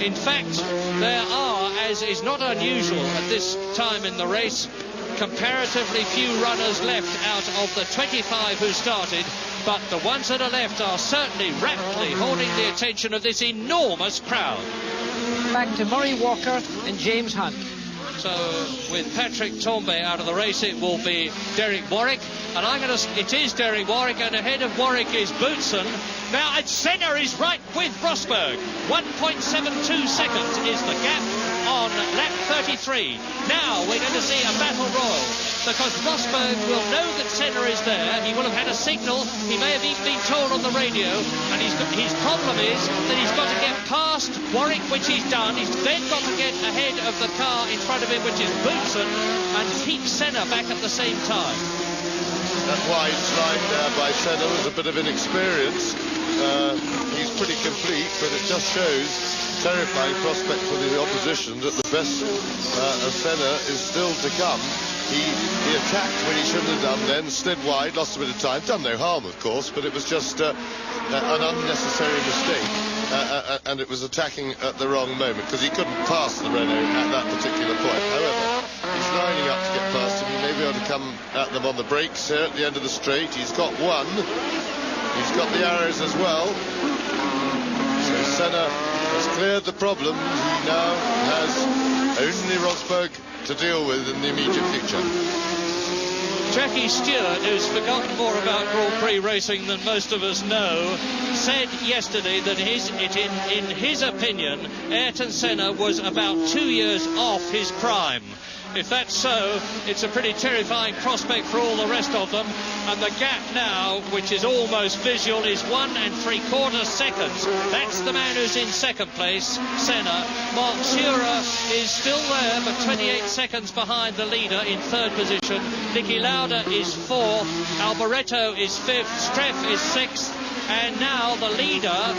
In fact, there are, as is not unusual at this time in the race, comparatively few runners left out of the 25 who started, but the ones that are left are certainly raptly holding the attention of this enormous crowd. Back to Murray Walker and James Hunt. So with Patrick Tambay out of the race, it will be Derek Warwick. And it is Derek Warwick, and ahead of Warwick is Boutsen. Now, and Senna is right with Rosberg. 1.72 seconds is the gap on lap 33. Now we're going to see a battle royal, because Rosberg will know that Senna is there. He will have had a signal. He may have even been told on the radio. And his problem is that he's got to get past Warwick, which he's done. He's then got to get ahead of the car in front of him, which is Boutsen, and keep Senna back at the same time. That wide slide there by Senna was a bit of inexperience. He's pretty complete, but it just shows terrifying prospect for the opposition that the best of Senna is still to come. He attacked when he shouldn't have done then, slid wide, lost a bit of time, done no harm of course, but it was just an unnecessary mistake, and it was attacking at the wrong moment, because he couldn't pass the Renault at that particular point. However, he's lining up to get past him. He may be able to come at them on the brakes here at the end of the straight. He's got one. He's got the arrows as well. So Senna has cleared the problem. He now has only Rosberg to deal with in the immediate future. Jackie Stewart, who's forgotten more about Grand Prix racing than most of us know, said yesterday that in his opinion, Ayrton Senna was about 2 years off his prime. If that's so, it's a pretty terrifying prospect for all the rest of them. And the gap now, which is almost visual, is 1 3/4 seconds. That's the man who's in second place, Senna. Mark Schurer is still there, but 28 seconds behind the leader in third position. Niki Lauda is fourth. Alboreto is fifth. Streff is sixth. And now the leader,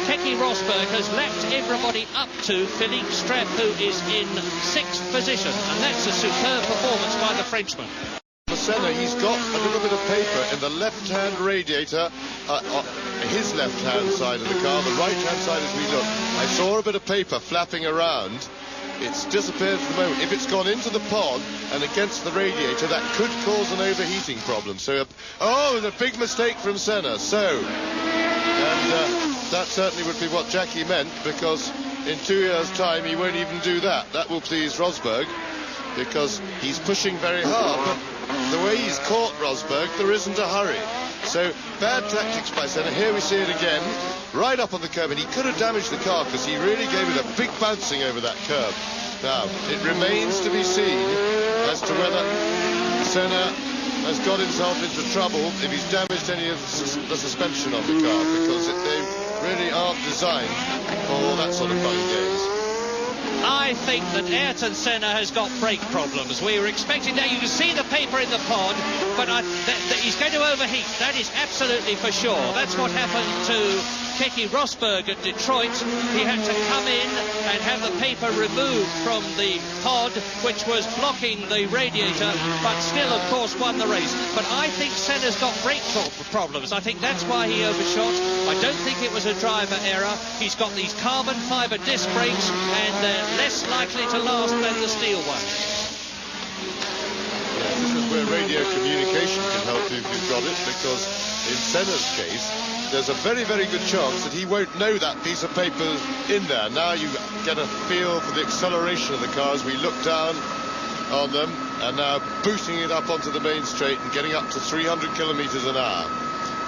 Keke Rosberg, has lapped everybody up to Philippe Streff, who is in sixth position. And that's a superb performance by the Frenchman. For Senna, he's got a little bit of paper in the left-hand radiator, his left-hand side of the car, the right-hand side as we look. I saw a bit of paper flapping around. It's disappeared for the moment. If it's gone into the pod and against the radiator, that could cause an overheating problem. So, it was a big mistake from Senna. So, that certainly would be what Jackie meant, because in 2 years' time he won't even do that. That will please Rosberg, because he's pushing very hard. But the way he's caught Rosberg, there isn't a hurry. So, bad tactics by Senna. Here we see it again, right up on the curb, and he could have damaged the car, because he really gave it a big bouncing over that curb. Now, it remains to be seen as to whether Senna has got himself into trouble if he's damaged any of the suspension on the car, because they really aren't designed for that sort of fun and games. I think that Ayrton Senna has got brake problems. We were expecting that. You can see the paper in the pod, but he's going to overheat. That is absolutely for sure. That's what happened to Keke Rosberg at Detroit. He had to come in and have the paper removed from the pod, which was blocking the radiator, but still, of course, won the race. But I think Senna's got brake problems. I think that's why he overshot. I don't think it was a driver error. He's got these carbon fibre disc brakes, and they're less likely to last than the steel ones. Yeah, this is where radio communication can help if you've got it, because in Senna's case, there's a very, very good chance that he won't know that piece of paper in there. Now you get a feel for the acceleration of the car as we look down on them, and now boosting it up onto the main straight and getting up to 300 kilometers an hour,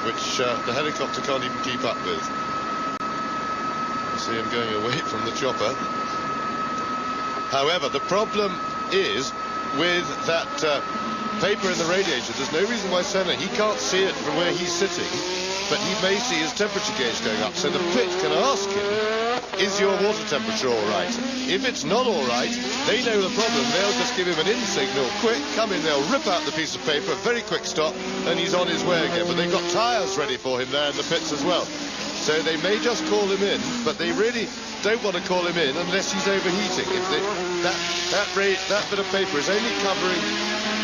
which the helicopter can't even keep up with. I see him going away from the chopper. However, the problem is with that paper in the radiator. There's no reason why Senna, he can't see it from where he's sitting, but he may see his temperature gauge going up. So the pit can ask him, is your water temperature all right? If it's not all right, they know the problem. They'll just give him an in signal, quick, come in, they'll rip out the piece of paper, very quick stop, and he's on his way again. But they've got tyres ready for him there in the pits as well. So they may just call him in, but they really don't want to call him in unless he's overheating. If that bit of paper is only covering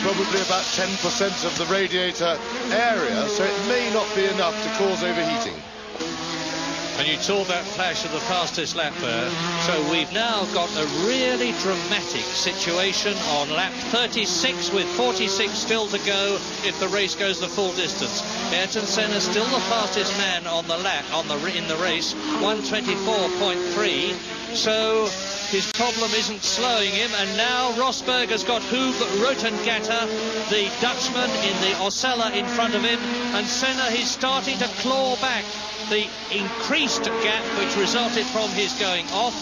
probably about 10% of the radiator area, so it may not be enough to cause overheating. And you saw that flash of the fastest lap there. So we've now got a really dramatic situation on lap 36 with 46 still to go if the race goes the full distance. Ayrton Senna still the fastest man on the lap in the race, 1:24.3. so his problem isn't slowing him. And now Rosberg has got Hub Rotengatter, the Dutchman, in the Osella in front of him, and Senna is starting to claw back the increased gap which resulted from his going off.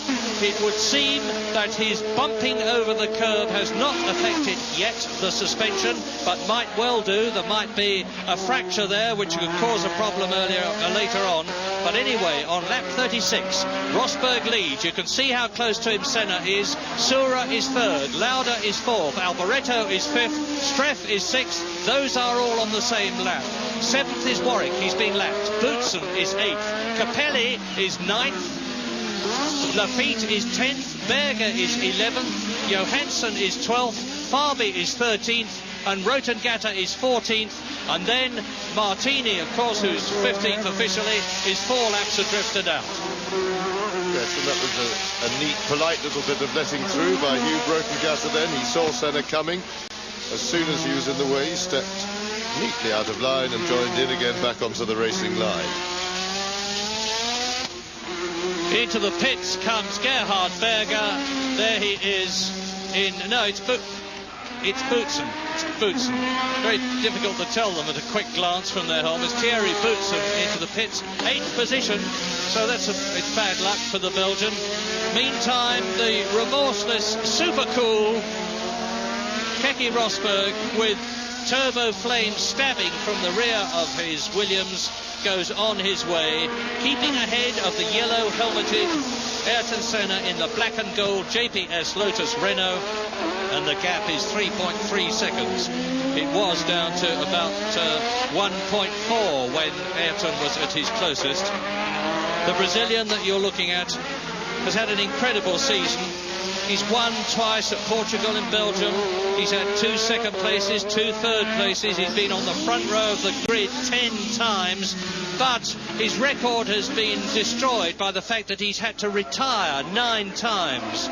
It would seem that his bumping over the curb has not affected yet the suspension, but might well do. There might be a fracture there which could cause a problem later on. But anyway, on lap 36, Rosberg leads. You can see how close to him Senna is. Sura is third, Lauda is fourth, Alboreto is fifth, Streff is sixth. Those are all on the same lap. Seventh is Warwick, he's been lapped. Boutsen is eighth, Capelli is ninth, Lafitte is 10th, Berger is 11th, Johansson is 12th, Fabi is 13th, and Rotengatter is 14th, and then Martini, of course, who's 15th officially, is 4 laps adrift and out. Yes, and that was a neat, polite little bit of letting through by Hugh Rotengatter then. He saw Senna coming. As soon as he was in the way, he stepped neatly out of line and joined in again back onto the racing line. Into the pits comes Gerhard Berger. There he is in... No, it's Boutsen. It's Boutsen. Very difficult to tell them at a quick glance from their helmets. Thierry Boutsen into the pits. 8th position, so it's bad luck for the Belgian. Meantime, the remorseless, super cool Keke Rosberg, with turbo flame stabbing from the rear of his Williams, goes on his way, keeping ahead of the yellow helmeted Ayrton Senna in the black and gold JPS Lotus Renault, and the gap is 3.3 seconds. It was down to about 1.4 when Ayrton was at his closest. The Brazilian that you're looking at has had an incredible season. He's won twice at Portugal and Belgium. He's had 2 second places, 2 third places. He's been on the front row of the grid 10 times. But his record has been destroyed by the fact that he's had to retire 9 times.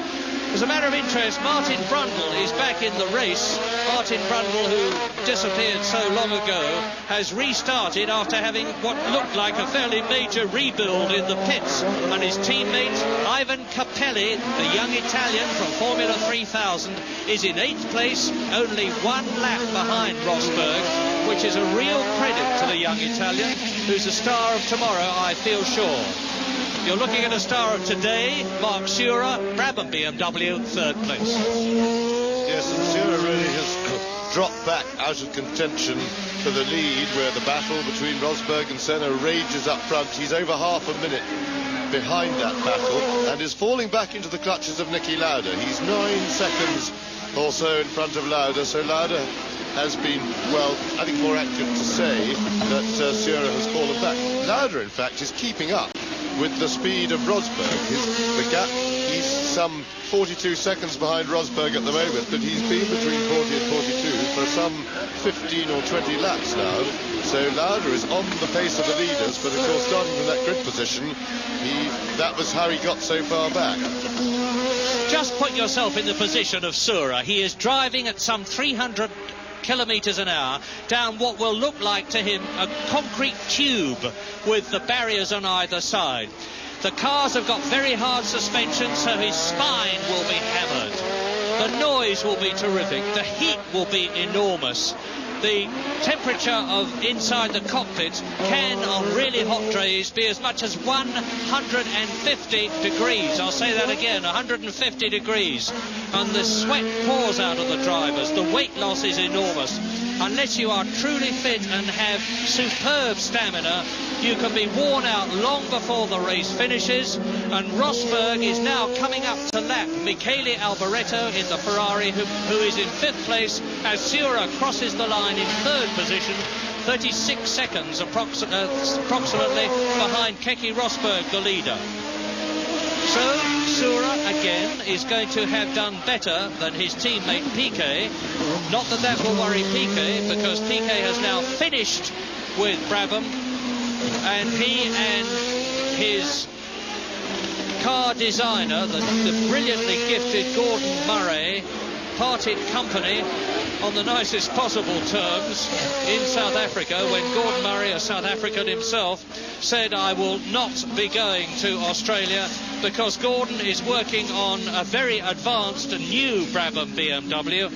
As a matter of interest, Martin Brundle is back in the race. Martin Brundle, who disappeared so long ago, has restarted after having what looked like a fairly major rebuild in the pits. And his teammate, Ivan Capelli, the young Italian from Formula 3000, is in 8th place, only 1 lap behind Rosberg, which is a real credit to the young Italian, who's the star of tomorrow, I feel sure. You're looking at a star of today, Mark Sura, Brabham BMW, 3rd place. Yes, and Sura really has dropped back out of contention for the lead, where the battle between Rosberg and Senna rages up front. He's over half a minute behind that battle and is falling back into the clutches of Niki Lauda. He's 9 seconds or so in front of Lauda, so Lauda has been, well, I think more accurate to say that Sura has fallen back. Lauda, in fact, is keeping up with the speed of Rosberg. The gap, he's some 42 seconds behind Rosberg at the moment, but he's been between 40 and 42 for some 15 or 20 laps now. So Lauda is on the pace of the leaders, but of course starting from that grid position, that was how he got so far back. Just put yourself in the position of Sura. He is driving at some 300 kilometres an hour down what will look like to him a concrete tube with the barriers on either side. The cars have got very hard suspension, so his spine will be hammered. The noise will be terrific. The heat will be enormous. The temperature of inside the cockpit can, on really hot days, be as much as 150 degrees. I'll say that again, 150 degrees. And the sweat pours out of the drivers. The weight loss is enormous. Unless you are truly fit and have superb stamina, you can be worn out long before the race finishes. And Rosberg is now coming up to lap Michele Alboreto in the Ferrari, who is in 5th place, as Sura crosses the line in 3rd position, 36 seconds approximately behind Keke Rosberg, the leader. So Sura again is going to have done better than his teammate Piquet. Not that that will worry Piquet, because Piquet has now finished with Brabham, and he and his car designer, the brilliantly gifted Gordon Murray, parted company on the nicest possible terms in South Africa, when Gordon Murray, a South African himself, said, "I will not be going to Australia. because Gordon is working on a very advanced and new Brabham BMW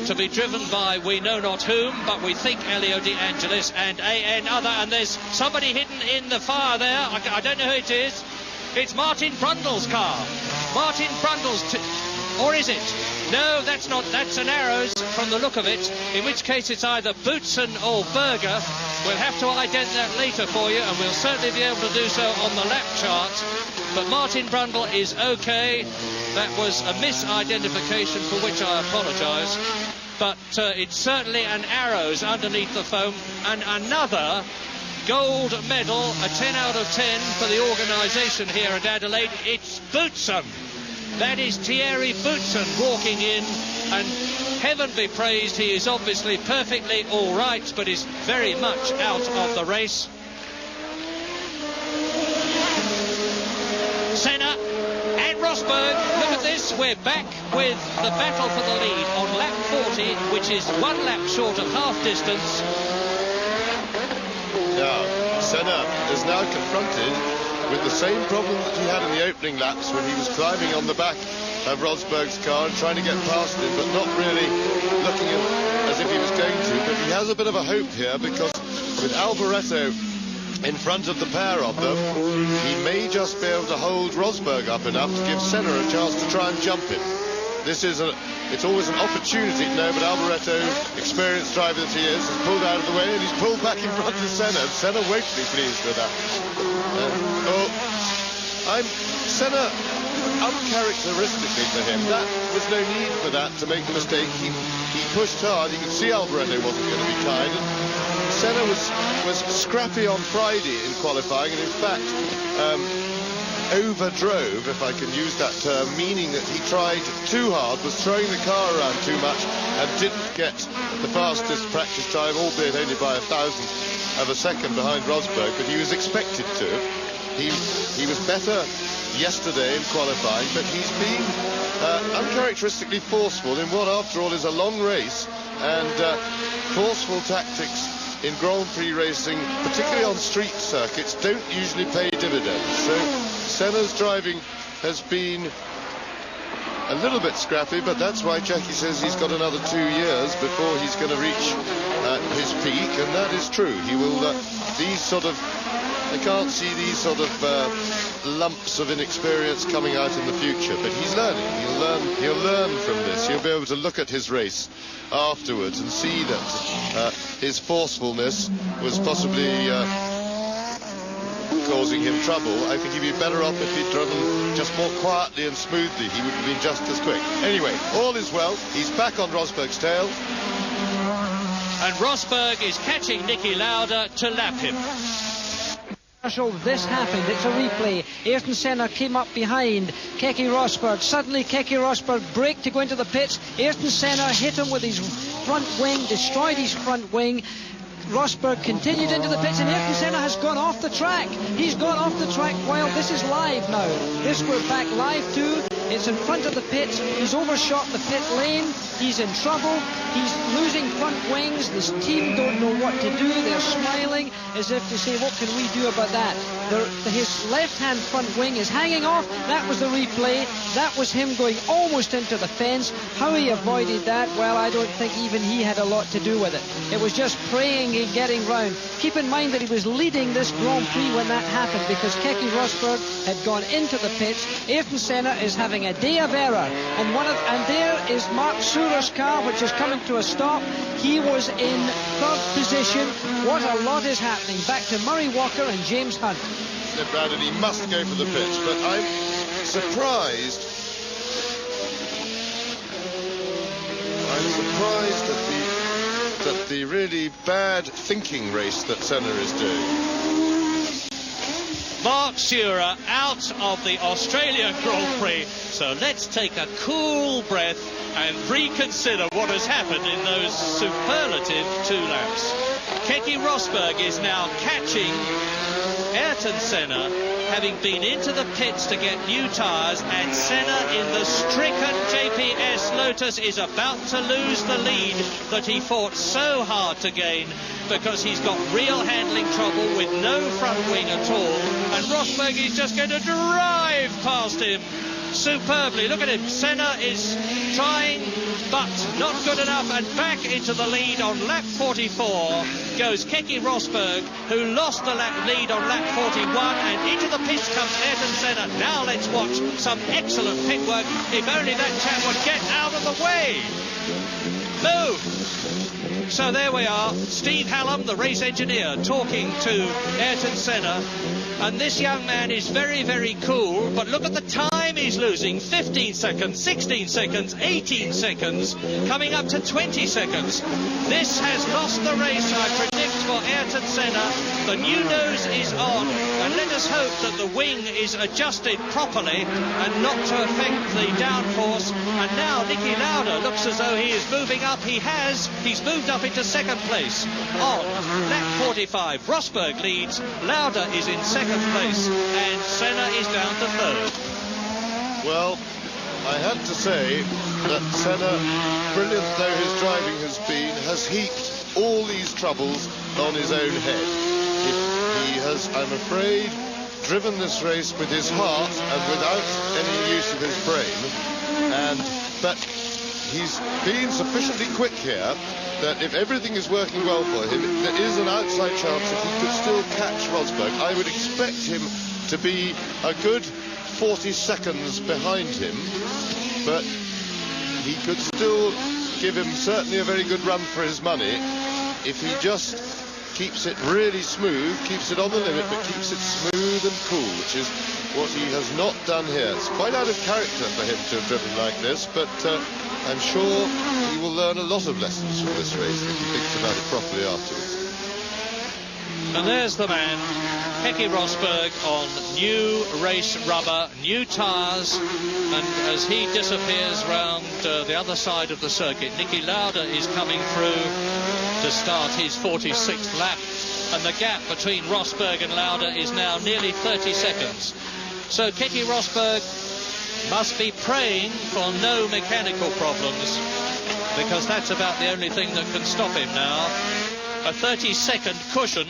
to be driven by we know not whom, but we think Elio De Angelis and another. And there's somebody hidden in the fire there. I don't know who it is. It's Martin Brundle's car. Martin Brundle's... or is it? No, that's not. That's an Arrows from the look of it. In which case it's either Boutsen or Berger. We'll have to ident that later for you, and we'll certainly be able to do so on the lap chart. But Martin Brundle is okay. That was a misidentification for which I apologise. But it's certainly an Arrows underneath the foam. And another gold medal, a 10 out of 10 for the organisation here at Adelaide. It's Boutsen. That is Thierry Boutsen walking in, and heaven be praised, he is obviously perfectly all right, but is very much out of the race. Senna and Rosberg, look at this, we're back with the battle for the lead on lap 40, which is 1 lap short of half distance. Now, Senna is now confronted with the same problem that he had in the opening laps when he was climbing on the back of Rosberg's car and trying to get past him, but not really looking as if he was going to. But he has a bit of a hope here, because with Alboreto in front of the pair of them, he may just be able to hold Rosberg up enough to give Senna a chance to try and jump him. It's always an opportunity to know, but Alboreto, experienced driver that he is, has pulled out of the way and he's pulled back in front of Senna. Senna won't be pleased with that. Senna, uncharacteristically for him, that was no need for that to make the mistake. He pushed hard. You could see Alboreto wasn't going to be kind. And Senna was scrappy on Friday in qualifying, and in fact overdrove, if I can use that term, meaning that he tried too hard, was throwing the car around too much, and didn't get the fastest practice time, albeit only by 1,000th of a second behind Rosberg, but he was expected to. He was better yesterday in qualifying, but he's been uncharacteristically forceful in what, after all, is a long race, and forceful tactics in Grand Prix racing, particularly on street circuits, don't usually pay dividends. So Senna's driving has been a little bit scrappy, but that's why Jackie says he's got another 2 years before he's going to reach his peak, and that is true. He will, I can't see these sort of lumps of inexperience coming out in the future, but he's learning. He'll learn from this. He'll be able to look at his race afterwards and see that his forcefulness was possibly causing him trouble. I think he'd be better off if he'd driven just more quietly and smoothly. He would have been just as quick. Anyway, all is well. He's back on Rosberg's tail. And Rosberg is catching Nicky Lauda to lap him. This happened, it's a replay. Ayrton Senna came up behind Keke Rosberg. Suddenly Keke Rosberg braked to go into the pits. Ayrton Senna hit him with his front wing, destroyed his front wing. Rosberg continued into the pits, and Ayrton Senna has gone off the track. He's gone off the track while this is live now. This we're back live to. It's in front of the pits. He's overshot the pit lane. He's in trouble. He's losing front wings. This team don't know what to do. They're smiling as if to say, what can we do about that? His left-hand front wing is hanging off. That was the replay. That was him going almost into the fence. How he avoided that, well, I don't think even he had a lot to do with it. It was just praying and getting round. Keep in mind that he was leading this Grand Prix when that happened, because Keke Rosberg had gone into the pits. Ayrton Senna is having a day of error, and there is Mark Sure's car, which is coming to a stop. He was in third position. What a lot is happening. Back to Murray Walker and James Hunt. Brandon, he must go for the pits, but I'm surprised. At the really bad thinking race that Senna is doing. Mark Sure out of the Australian Grand Prix. So let's take a cool breath and reconsider what has happened in those superlative 2 laps. Keke Rosberg is now catching Ayrton Senna, having been into the pits to get new tyres, and Senna in the stricken JPS Lotus is about to lose the lead that he fought so hard to gain, because he's got real handling trouble with no front wing at all, and Rosberg is just going to drive past him superbly. Look at him. Senna is trying, but not good enough, and back into the lead on lap 44 goes Keke Rosberg, who lost the lead on lap 41, and into the pits comes Ayrton Senna. Now let's watch some excellent pit work. If only that chap would get out of the way. Move! So there we are, Steve Hallam, the race engineer, talking to Ayrton Senna, and this young man is very, very cool, but look at the time he's losing. 15 seconds, 16 seconds, 18 seconds, coming up to 20 seconds. This has lost the race, I predict, for Ayrton Senna. The new nose is on, and let us hope that the wing is adjusted properly and not to affect the downforce. And now Niki Lauda looks as though he is moving up. He has. He's moved up into second place on lap 45. Rosberg leads, Lauda is in second place, and Senna is down to third. Well, I had to say that Senna, brilliant though his driving has been, has heaped all these troubles on his own head. He has, I'm afraid, driven this race with his heart and without any use of his brain, but he's been sufficiently quick here that if everything is working well for him, there is an outside chance that he could still catch Rosberg. I would expect him to be a good 40 seconds behind him, but he could still give him certainly a very good run for his money if he just keeps it really smooth, keeps it on the limit, but keeps it smooth and cool, which is what he has not done here. It's quite out of character for him to have driven like this, but I'm sure he will learn a lot of lessons from this race if he thinks about it properly afterwards. And there's the man, Keke Rosberg, on new race rubber, new tyres, and as he disappears round the other side of the circuit, Niki Lauda is coming through to start his 46th lap, and the gap between Rosberg and Lauda is now nearly 30 seconds. So Keke Rosberg must be praying for no mechanical problems, because that's about the only thing that can stop him now. A 30-second cushion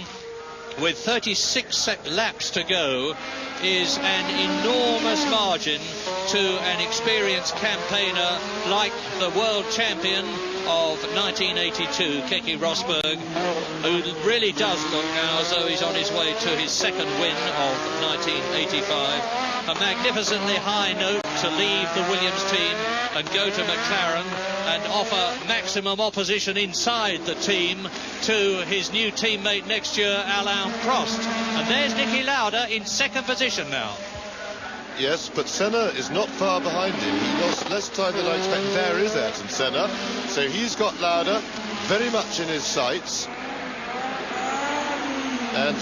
with 36 laps to go is an enormous margin to an experienced campaigner like the world champion of 1982, Keke Rosberg, who really does look now as though he's on his way to his second win of 1985. A magnificently high note to leave the Williams team and go to McLaren and offer maximum opposition inside the team to his new teammate next year, Alain Prost. And there's Niki Lauda in second position now. Yes, but Senna is not far behind him. He lost less time than I expected. There is Ayrton Senna. So he's got Lauda very much in his sights. And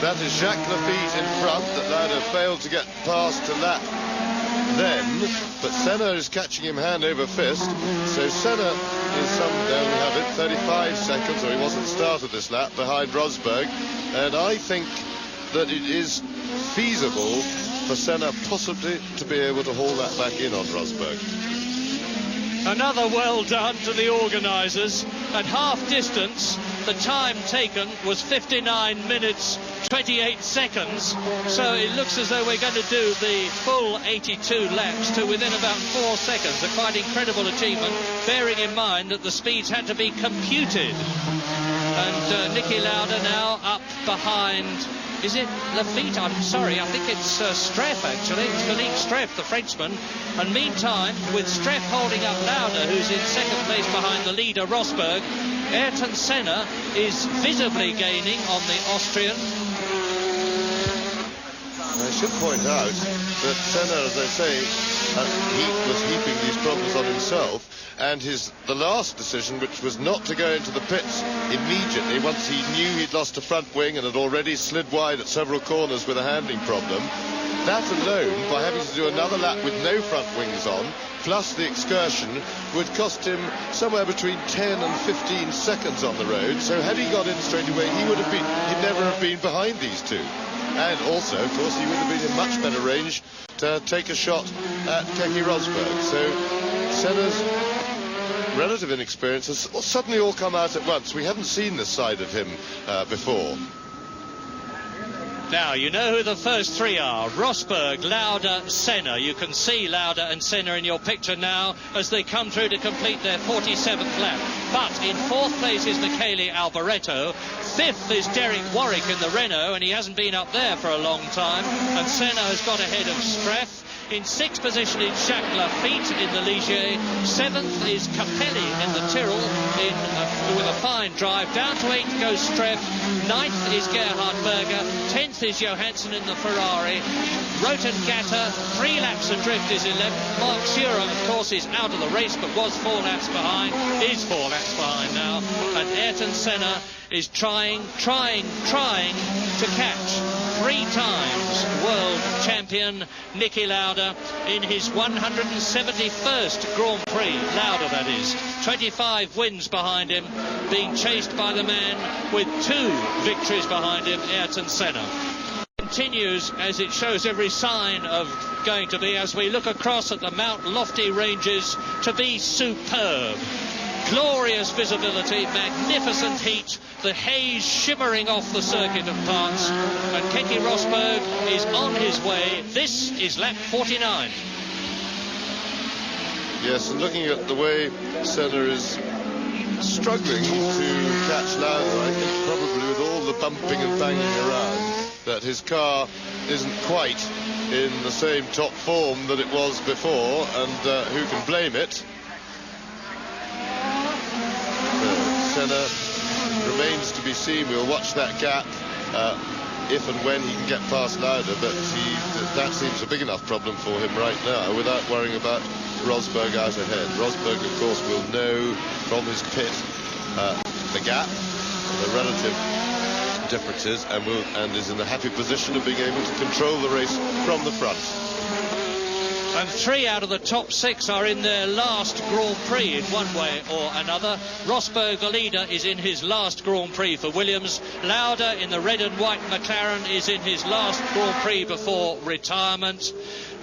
that is Jacques Lafitte in front, that Lauda failed to get past to lap then. But Senna is catching him hand over fist. So Senna is there we have it, 35 seconds, or he wasn't started this lap, behind Rosberg. And I think that it is feasible for Senna possibly to be able to haul that back in on Rosberg. Another well done to the organisers. At half distance, the time taken was 59 minutes 28 seconds, so it looks as though we're going to do the full 82 laps to within about 4 seconds. A quite incredible achievement, bearing in mind that the speeds had to be computed. And Niki Lauda now up behind, is it Lafitte? I'm sorry, I think it's Streff actually. It's Philippe Streff, the Frenchman. And meantime, with Streff holding up Lauda, who's in second place behind the leader Rosberg, Ayrton Senna is visibly gaining on the Austrian. I should point out that Senna, as I say, was heaping these problems on himself, and the last decision, which was not to go into the pits immediately once he knew he'd lost a front wing and had already slid wide at several corners with a handling problem, that alone, by having to do another lap with no front wings on, plus the excursion, would cost him somewhere between 10 and 15 seconds on the road. So had he got in straight away, he'd never have been behind these two. And also, of course, he would have been in much better range to take a shot at Keke Rosberg. So Senna's relative inexperience has suddenly all come out at once. We haven't seen this side of him before. Now, you know who the first three are. Rosberg, Lauda, Senna. You can see Lauda and Senna in your picture now as they come through to complete their 47th lap. But in fourth place is Michele Alboreto. Fifth is Derek Warwick in the Renault, and he hasn't been up there for a long time. And Senna has got ahead of Streff. In sixth position is Jacques Lafitte in the Ligier. Seventh is Capelli in the Tyrrell with a fine drive. Down to eighth goes Streff. Ninth is Gerhard Berger. 10th is Johansson in the Ferrari. Roten Gatter, 3 laps adrift, is 11th. Mark Schurer, of course, is out of the race but was 4 laps behind. Is 4 laps behind now. And Ayrton Senna is trying to catch 3 times world champion Niki Lauda in his 171st Grand Prix. Lauda, that is. 25 wins behind him, being chased by the man with 2 victories behind him, Ayrton Senna. Continues as it shows every sign of going to be, as we look across at the Mount Lofty ranges, to be superb. Glorious visibility, magnificent heat, the haze shimmering off the circuit of parts, and Keke Rosberg is on his way. This is lap 49. Yes, and looking at the way Senna is struggling to catch Lauda, I think probably with all the bumping and banging around, that his car isn't quite in the same top form that it was before, and who can blame it? Senna remains to be seen. We'll watch that gap if and when he can get past Lauda, but that seems a big enough problem for him right now without worrying about Rosberg out ahead. Rosberg, of course, will know from his pit the gap, the relative differences, and is in a happy position of being able to control the race from the front. And 3 out of the top 6 are in their last Grand Prix in one way or another. Rosberg, the leader, is in his last Grand Prix for Williams. Lauda in the red and white McLaren is in his last Grand Prix before retirement.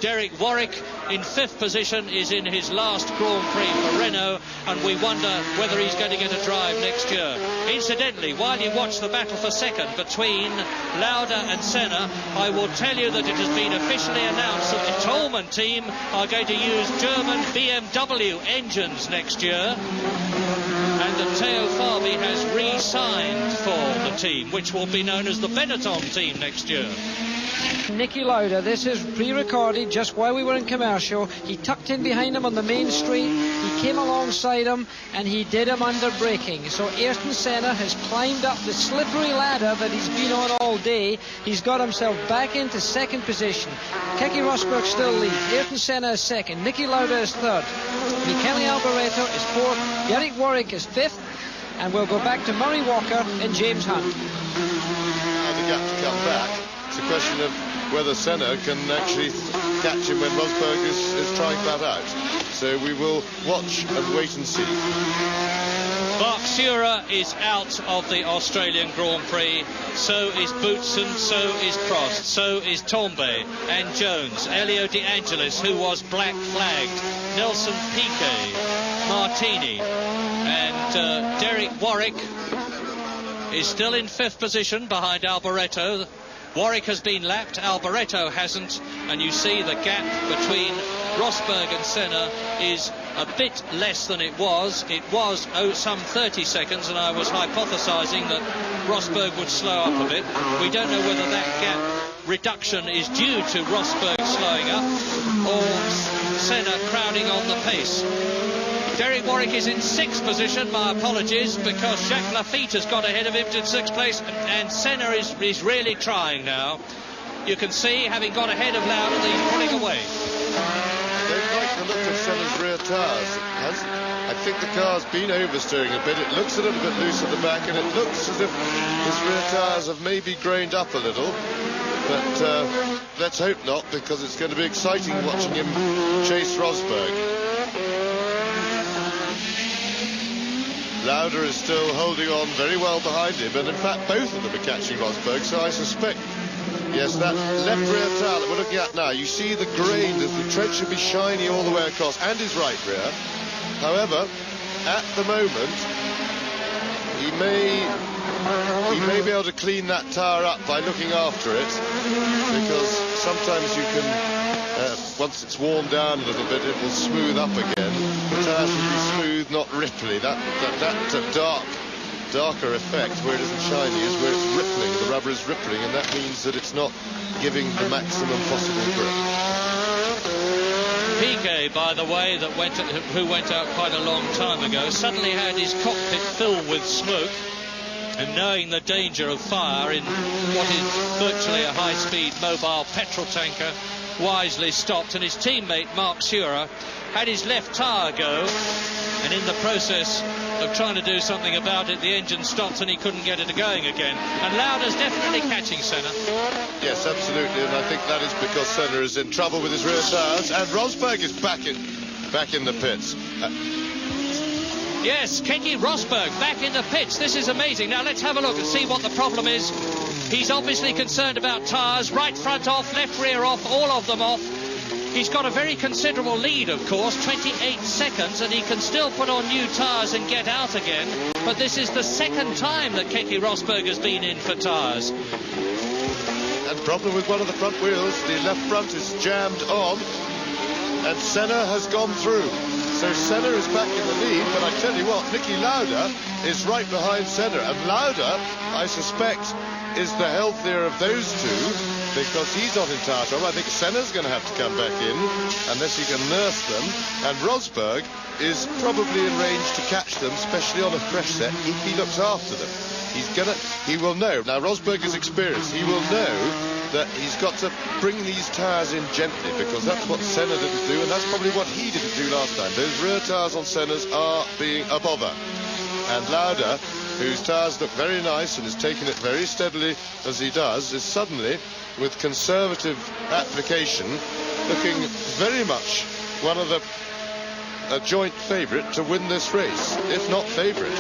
Derek Warwick in 5th position is in his last Grand Prix for Renault, and we wonder whether he's going to get a drive next year. Incidentally, while you watch the battle for second between Lauda and Senna, I will tell you that it has been officially announced that the Tollman team are going to use German BMW engines next year, and that Teo Fabi has re-signed for the team, which will be known as the Benetton team next year. Niki Lauda, this is pre-recorded just while we were in commercial. He tucked in behind him on the main street, he came alongside him, and he did him under braking. So Ayrton Senna has climbed up the slippery ladder that he's been on all day. He's got himself back into 2nd position. Keke Rosberg still leads. Ayrton Senna is 2nd. Niki Lauda is 3rd. Michele Alboreto is 4th. Derek Warwick is 5th. And we'll go back to Murray Walker and James Hunt. Now the gap to come back. It's a question of whether Senna can actually catch him when Rosberg is trying that out. So we will watch and wait and see. Mark Schurer is out of the Australian Grand Prix. So is Boutsen, so is Prost, so is Tombe and Jones. Elio De Angelis, who was black flagged. Nelson Piquet, Martini, and Derek Warwick is still in 5th position behind Alboreto. Warwick has been lapped, Alboreto hasn't, and you see the gap between Rosberg and Senna is a bit less than it was. It was some 30 seconds, and I was hypothesising that Rosberg would slow up a bit. We don't know whether that gap reduction is due to Rosberg slowing up or Senna crowding on the pace. Derek Warwick is in 6th position, my apologies, because Jacques Lafitte has got ahead of him to 6th place, and Senna is really trying now. You can see, having got ahead of Lauda, that he's pulling away. Don't the look of Senna's rear tyres. I think the car's been oversteering a bit. It looks a little bit loose at the back, and it looks as if his rear tyres have maybe grained up a little. But let's hope not, because it's going to be exciting watching him chase Rosberg. Lauda is still holding on very well behind him, and in fact both of them are catching Rosberg, so I suspect, yes, that left rear tyre that we're looking at now, you see the grain, the tread should be shiny all the way across, and his right rear. However, at the moment, he may be able to clean that tyre up by looking after it, because sometimes you can, once it's worn down a little bit, it will smooth up again. The tyre should be smooth, not ripply. That darker effect where it isn't shiny is where it's rippling. The rubber is rippling, and that means that it's not giving the maximum possible grip. Piquet, by the way, who went out quite a long time ago, suddenly had his cockpit filled with smoke, and knowing the danger of fire in what is virtually a high-speed mobile petrol tanker, wisely stopped, and his teammate Mark Surer had his left tyre go, and in the process of trying to do something about it, the engine stopped and he couldn't get it going again. And Lauda's definitely catching Senna. Yes, absolutely, and I think that is because Senna is in trouble with his rear tyres, and Rosberg is back in the pits. Yes, Keke Rosberg back in the pits. This is amazing. Now let's have a look and see what the problem is. He's obviously concerned about tyres. Right front off, left rear off, all of them off. He's got a very considerable lead, of course, 28 seconds, and he can still put on new tyres and get out again. But this is the second time that Keke Rosberg has been in for tyres. And problem with one of the front wheels, the left front is jammed on, and Senna has gone through. So Senna is back in the lead, but I tell you what, Niki Lauda is right behind Senna, and Lauda, I suspect, is the healthier of those two, because he's not in tyre trouble. I think Senna's going to have to come back in unless he can nurse them, and Rosberg is probably in range to catch them, especially on a fresh set, if he looks after them. He will know. Now Rosberg is experienced. He will know that he's got to bring these tyres in gently, because that's what Senna didn't do, and that's probably what he didn't do last time. Those rear tyres on Senna's are being a bother. And Lauda, whose tyres look very nice and is taking it very steadily as he does, is suddenly, with conservative application, looking very much one of a joint favourite to win this race, if not favourite.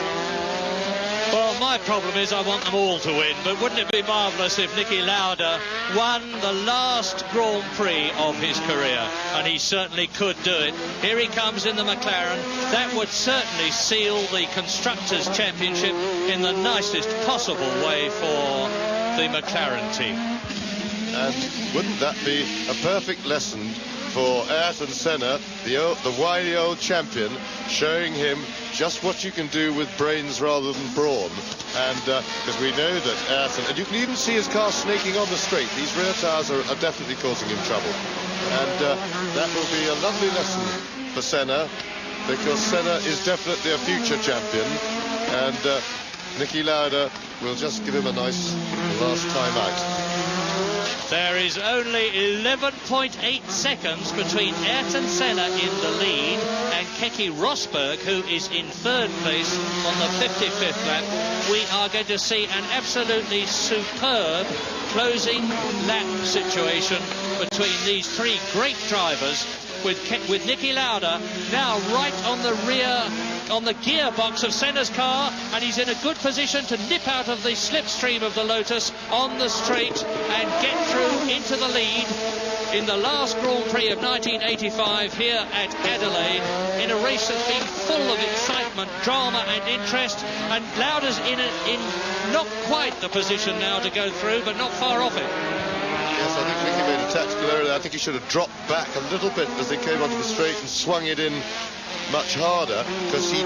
Well, my problem is I want them all to win, but wouldn't it be marvellous if Niki Lauda won the last Grand Prix of his career? And he certainly could do it. Here he comes in the McLaren. That would certainly seal the Constructors' Championship in the nicest possible way for the McLaren team. And wouldn't that be a perfect lesson for Ayrton Senna, the wily old champion, showing him just what you can do with brains rather than brawn. And because we know that Ayrton, and you can even see his car snaking on the straight. These rear tyres are definitely causing him trouble. And that will be a lovely lesson for Senna, because Senna is definitely a future champion. And Niki Lauda will just give him a nice last time out. There is only 11.8 seconds between Ayrton Senna in the lead and Keke Rosberg, who is in third place on the 55th lap. We are going to see an absolutely superb closing lap situation between these three great drivers, with Niki Lauda now right on the rear, on the gearbox of Senna's car, and he's in a good position to nip out of the slipstream of the Lotus on the straight and get through into the lead in the last Grand Prix of 1985 here at Adelaide, in a race that's been full of excitement, drama and interest, and Lauda's in not quite the position now to go through, but not far off it. Yes, I think Niki made a tactical error there. I think he should have dropped back a little bit as they came onto the straight and swung it in much harder, because he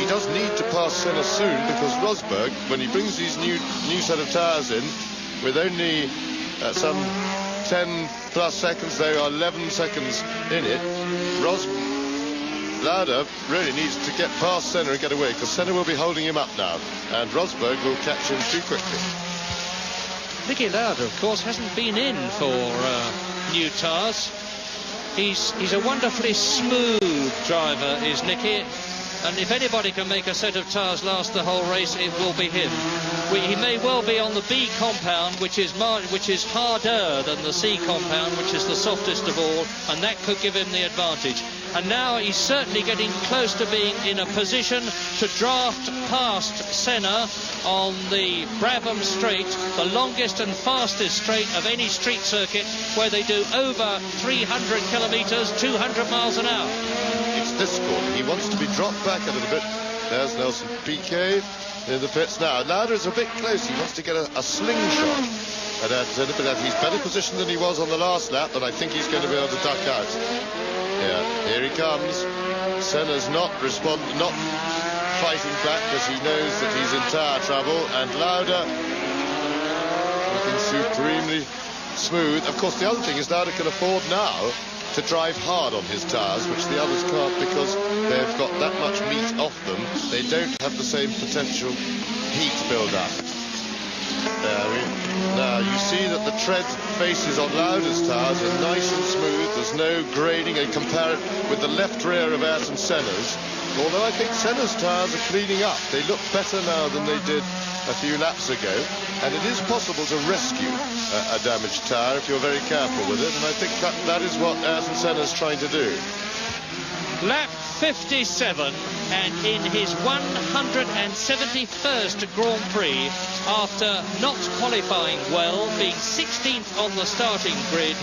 does need to pass Senna soon, because Rosberg, when he brings these new set of tyres in, with only some 10 plus seconds, there are 11 seconds in it, Lauda really needs to get past Senna and get away, because Senna will be holding him up now, and Rosberg will catch him too quickly. Niki Lauda, of course, hasn't been in for new tyres. He's a wonderfully smooth driver, is Nicky. And if anybody can make a set of tyres last the whole race, it will be him. He may well be on the B compound, which is harder than the C compound, which is the softest of all, and that could give him the advantage. And now he's certainly getting close to being in a position to draft past Senna on the Brabham Straight, the longest and fastest straight of any street circuit, where they do over 300 kilometres, 200 miles an hour. It's this corner. He wants to be dropped back a little bit. There's Nelson Piquet in the pits now. Lauda is a bit close. He wants to get a slingshot at Senna, but he's better positioned than he was on the last lap, and I think he's going to be able to duck out. Yeah, here he comes. Senna's not fighting back because he knows that he's in tyre trouble, and Lauda looking supremely smooth. Of course, the other thing is Lauda can afford now to drive hard on his tyres, which the others can't because they've got that much meat off them. They don't have the same potential heat build-up. Now you see that the tread faces on Lauda's tyres are nice and smooth. There's no grading, and compare it with the left rear of Ayrton Senna's. Although I think Senna's tyres are cleaning up. They look better now than they did a few laps ago, and it is possible to rescue a damaged tyre if you're very careful with it, and I think that is what Ayrton Senna's trying to do. Lap 57, and in his 171st Grand Prix, after not qualifying well, being 16th on the starting grid,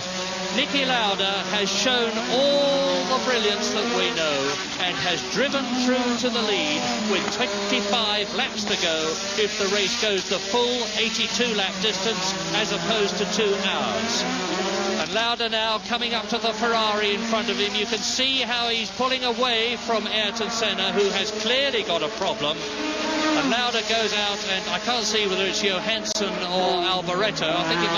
Niki Lauda has shown all the brilliance that we know and has driven through to the lead with 25 laps to go if the race goes the full 82-lap distance as opposed to 2 hours. And Lauda now coming up to the Ferrari in front of him. You can see how he's pulling away from Ayrton Senna, who has clearly got a problem. And Lauda goes out, and I can't see whether it's Johansson or Alboreto. I think it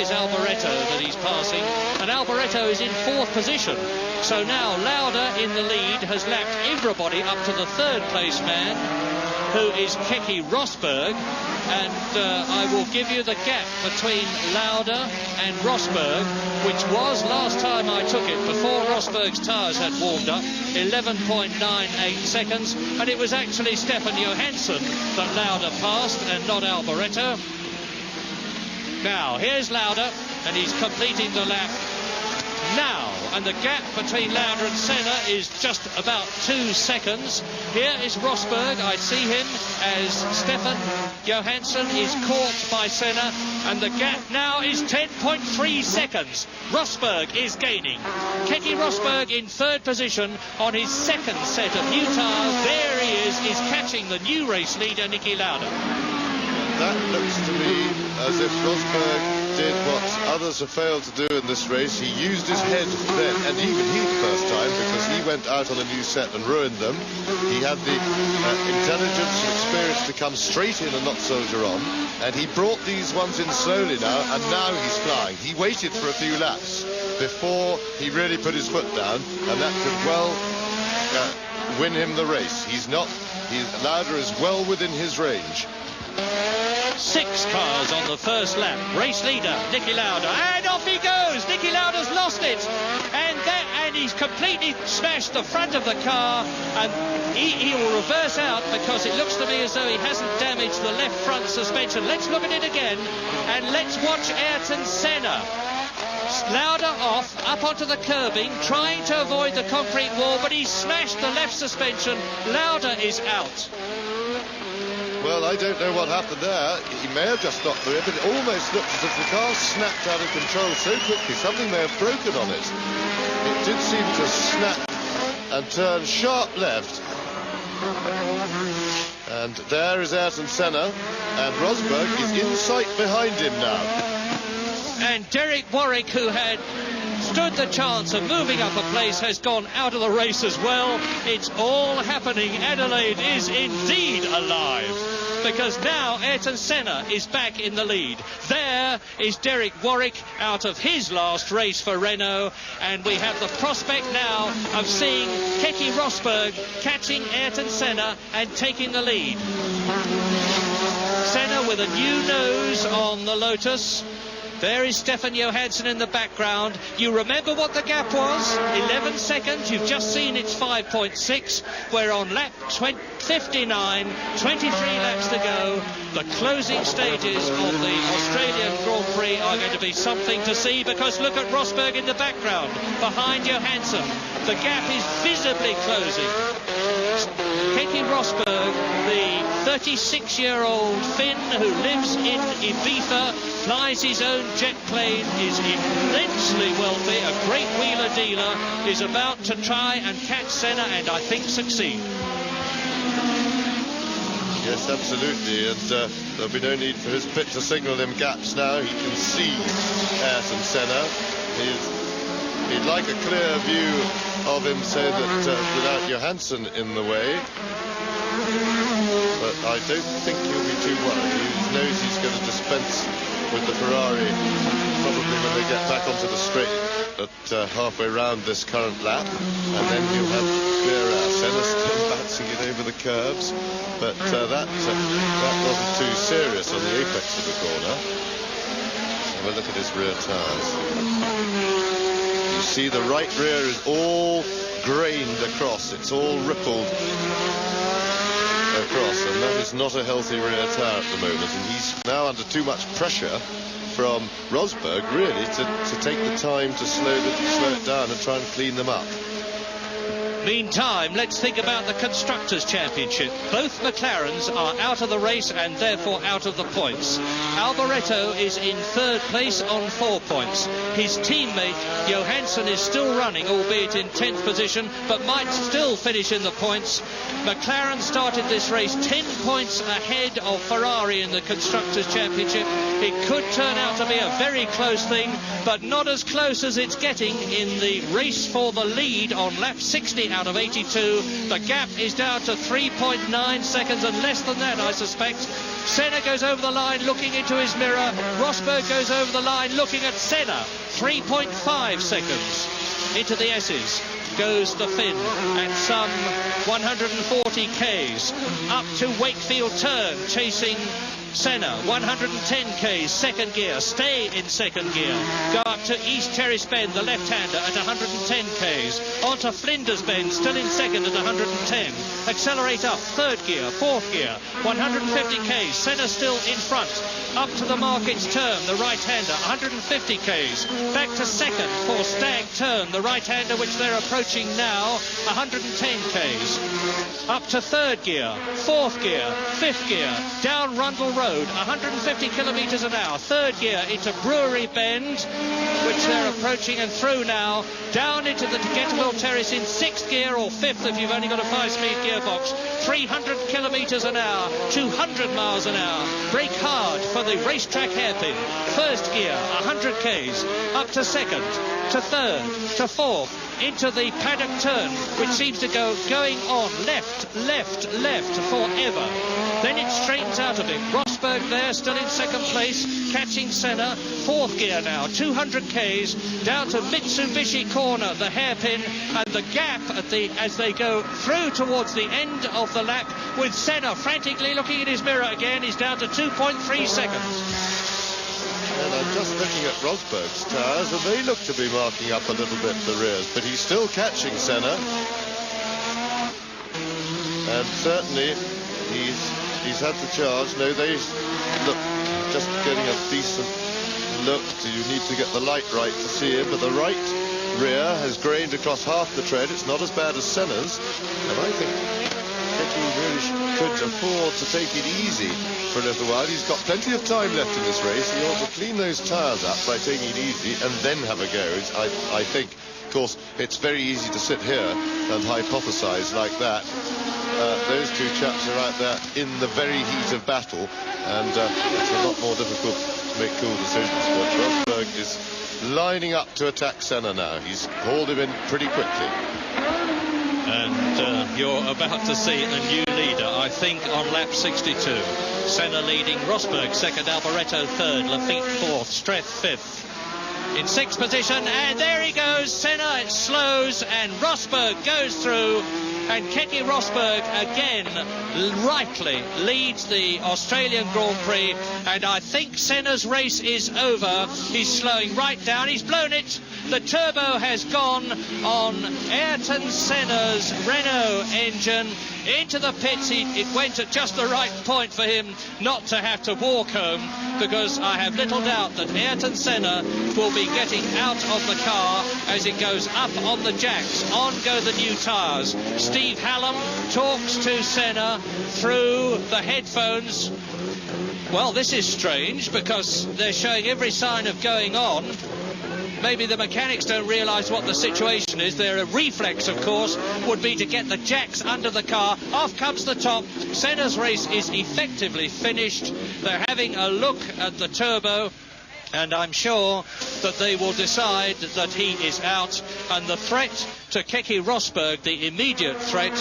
is Alboreto that he's passing. And Alboreto is in 4th position. So now Lauda in the lead has lapped everybody up to the 3rd place man, who is Keke Rosberg. And I will give you the gap between Lauda and Rosberg, which was, last time I took it, before Rosberg's tyres had warmed up, 11.98 seconds. And it was actually Stefan Johansson that Lauda passed and not Alboreto. Now, here's Lauda, and he's completing the lap now. And the gap between Lauda and Senna is just about 2 seconds. Here is Rosberg. I see him as Stefan Johansson is caught by Senna, and the gap now is 10.3 seconds. Rosberg is gaining. Keke Rosberg in 3rd position on his 2nd set of new tyres. There he is catching the new race leader, Niki Lauda. That looks to me as if Rosberg did what others have failed to do in this race. He used his head then, and even he the first time, because he went out on a new set and ruined them. He had the intelligence and experience to come straight in and not soldier on, and he brought these ones in slowly now, and now he's flying. He waited for a few laps before he really put his foot down, and that could well win him the race. Lauda is well within his range. 6 cars on the first lap. Race leader, Niki Lauda. And off he goes. Niki Lauda's lost it. And he's completely smashed the front of the car. And he will reverse out because it looks to me as though he hasn't damaged the left front suspension. Let's look at it again. And let's watch Ayrton Senna. Lauda off, up onto the curbing, trying to avoid the concrete wall, but he smashed the left suspension. Lauda is out. Well, I don't know what happened there. He may have just knocked through it, but it almost looked as if the car snapped out of control so quickly. Something may have broken on it. It did seem to snap and turn sharp left. And there is Ayrton Senna, and Rosberg is in sight behind him now. And Derek Warwick, who had stood the chance of moving up a place, has gone out of the race as well. It's all happening. Adelaide is indeed alive, because now Ayrton Senna is back in the lead. There is Derek Warwick out of his last race for Renault, and we have the prospect now of seeing Keke Rosberg catching Ayrton Senna and taking the lead. Senna with a new nose on the Lotus. There is Stefan Johansson in the background. You remember what the gap was? 11 seconds. You've just seen it's 5.6. We're on lap 59, 23 laps to go. The closing stages of the Australian Grand Prix are going to be something to see, because look at Rosberg in the background, behind Johansson. The gap is visibly closing. Keke Rosberg, the 36-year-old Finn who lives in Ibiza, flies his own jet plane, is immensely wealthy, a great wheeler dealer, is about to try and catch Senna and I think succeed. Yes, absolutely, and there'll be no need for his pit to signal him gaps now. He can see Ayrton Senna. He'd like a clear view of him so that without Johansson in the way. But I don't think he'll be too worried. He knows he's going to dispense with the Ferrari probably when they get back onto the straight at halfway round this current lap, and then he'll have clear air. Senna's still bouncing it over the curbs, but that wasn't too serious on the apex of the corner. Have a look at his rear tyres. You see the right rear is all grained across, it's all rippled across, and that is not a healthy rear tyre at the moment, and he's now under too much pressure from Rosberg really to take the time to slow it down and try and clean them up. Meantime, let's think about the Constructors' Championship. Both McLarens are out of the race and therefore out of the points. Alboreto is in third place on 4 points. His teammate Johansson is still running, albeit in 10th position, but might still finish in the points. McLaren started this race 10 points ahead of Ferrari in the Constructors' Championship. It could turn out to be a very close thing, but not as close as it's getting in the race for the lead on lap 60 out of 82. The gap is down to 3.9 seconds, and less than that, I suspect. Senna goes over the line looking into his mirror. Rosberg goes over the line looking at Senna. 3.5 seconds. Into the S's goes the Finn at some 140 Ks. Up to Wakefield Turn, chasing Senna, 110 Ks, second gear, stay in second gear. Go up to East Terrace Bend, the left-hander, at 110 Ks. On to Flinders Bend, still in second at 110. Accelerate up, third gear, fourth gear, 150 Ks. Senna still in front. Up to the Markets Turn, the right-hander, 150 Ks. Back to second for Stag Turn, the right-hander, which they're approaching now, 110 Ks. Up to third gear, fourth gear, fifth gear, down Rundle Road, 150 kilometres an hour. Third gear into Brewery Bend, which they're approaching, and through now, down into the Getterville Terrace in sixth gear, or fifth if you've only got a 5-speed gearbox. 300 kilometres an hour, 200 miles an hour. Brake hard for the racetrack hairpin. First gear, 100 Ks. Up to second, to third, to fourth, into the paddock turn, which seems to going on left, left, left forever. Then it straightens out a bit. Rosberg there, still in second place, catching Senna. Fourth gear now, 200 Ks, down to Mitsubishi Corner, the hairpin, and the gap as they go through towards the end of the lap, with Senna frantically looking in his mirror again, is down to 2.3 seconds. And I'm just looking at Rosberg's tyres, and they look to be marking up a little bit the rears, but he's still catching Senna. And certainly he's had the charge. No, they look just getting a decent look. You need to get the light right to see him, but the right rear has grained across half the tread. It's not as bad as Senna's, and I think he really could afford to take it easy for a little while. He's got plenty of time left in this race. He ought to clean those tyres up by taking it easy and then have a go. I think, of course, it's very easy to sit here and hypothesize like that. Those two chaps are out there in the very heat of battle, and it's a lot more difficult to make cool decisions. But Rosberg is lining up to attack Senna now. He's hauled him in pretty quickly. And you're about to see a new leader, I think, on lap 62. Senna leading, Rosberg second, Alboreto third, Lafitte fourth, Streff fifth. In sixth position, and there he goes, Senna, it slows, and Rosberg goes through. And Keke Rosberg again rightly leads the Australian Grand Prix, and I think Senna's race is over. He's slowing right down. He's blown it. The turbo has gone on Ayrton Senna's Renault engine into the pits. It went at just the right point for him not to have to walk home, because I have little doubt that Ayrton Senna will be getting out of the car as it goes up on the jacks. On go the new tyres. Steve Hallam talks to Senna through the headphones. Well, this is strange because they're showing every sign of going on. Maybe the mechanics don't realise what the situation is. Their reflex, of course, would be to get the jacks under the car. Off comes the top. Senna's race is effectively finished. They're having a look at the turbo, and I'm sure that they will decide that he is out. And the threat to Keke Rosberg, the immediate threat,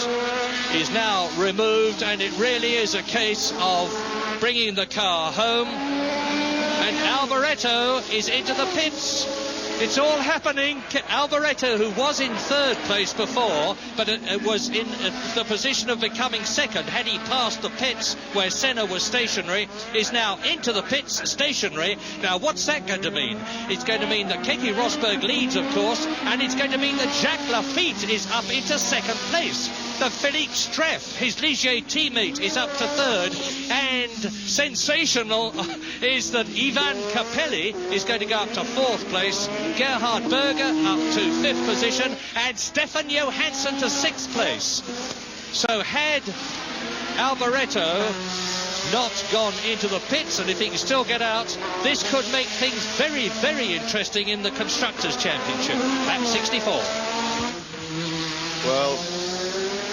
is now removed, and it really is a case of bringing the car home. And Alboreto is into the pits. It's all happening. Alboreto, who was in third place before, but was in the position of becoming second had he passed the pits where Senna was stationary, is now into the pits stationary. Now, what's that going to mean? It's going to mean that Keke Rosberg leads, of course, and it's going to mean that Jacques Lafitte is up into second place. The Philippe Streff, his Ligier teammate, is up to third, and sensational is that Ivan Capelli is going to go up to fourth place, Gerhard Berger up to fifth position, and Stefan Johansson to sixth place. So had Alboreto not gone into the pits, and if he can still get out, this could make things very, very interesting in the Constructors' Championship. Lap 64. Well,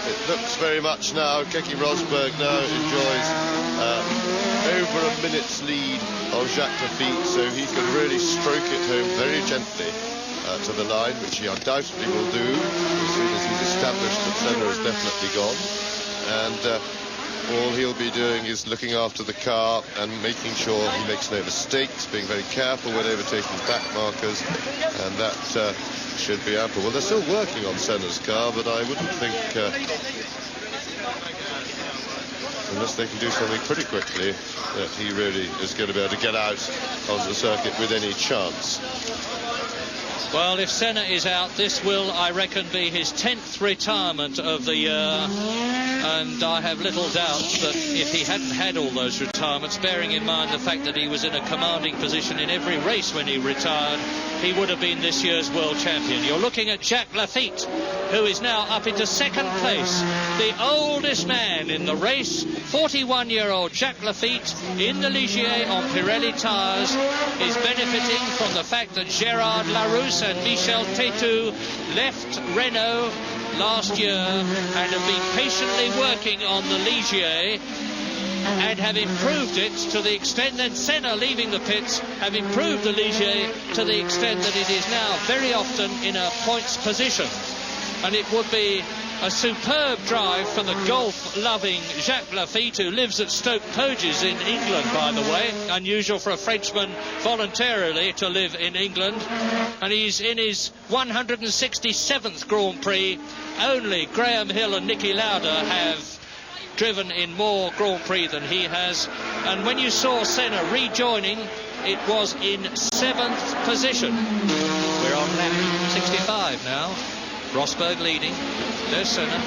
it looks very much now, Keke Rosberg now enjoys over a minute's lead of Jacques Lafitte, so he can really stroke it home very gently to the line, which he undoubtedly will do as soon as he's established that Senna is definitely gone. And all he'll be doing is looking after the car and making sure he makes no mistakes, being very careful when overtaking back markers, and that should be ample. Well, they're still working on Senna's car, but I wouldn't think, unless they can do something pretty quickly, that he really is going to be able to get out of the circuit with any chance. Well, if Senna is out, this will, I reckon, be his 10th retirement of the year. And I have little doubt that if he hadn't had all those retirements, bearing in mind the fact that he was in a commanding position in every race when he retired, he would have been this year's world champion. You're looking at Jacques Lafitte, who is now up into second place. The oldest man in the race, 41-year-old Jacques Lafitte, in the Ligier on Pirelli tyres, is benefiting from the fact that Gérard Larousse and Michel Tétu left Renault last year and have been patiently working on the Ligier and have improved it to the extent that Senna, leaving the pits, have improved the Ligier to the extent that it is now very often in a points position. And it would be a superb drive for the golf-loving Jacques Lafitte, who lives at Stoke Poges in England, by the way. Unusual for a Frenchman voluntarily to live in England. And he's in his 167th Grand Prix. Only Graham Hill and Niki Lauda have driven in more Grand Prix than he has. And when you saw Senna rejoining, it was in 7th position. We're on lap 65 now. Rosberg leading. There's Senna.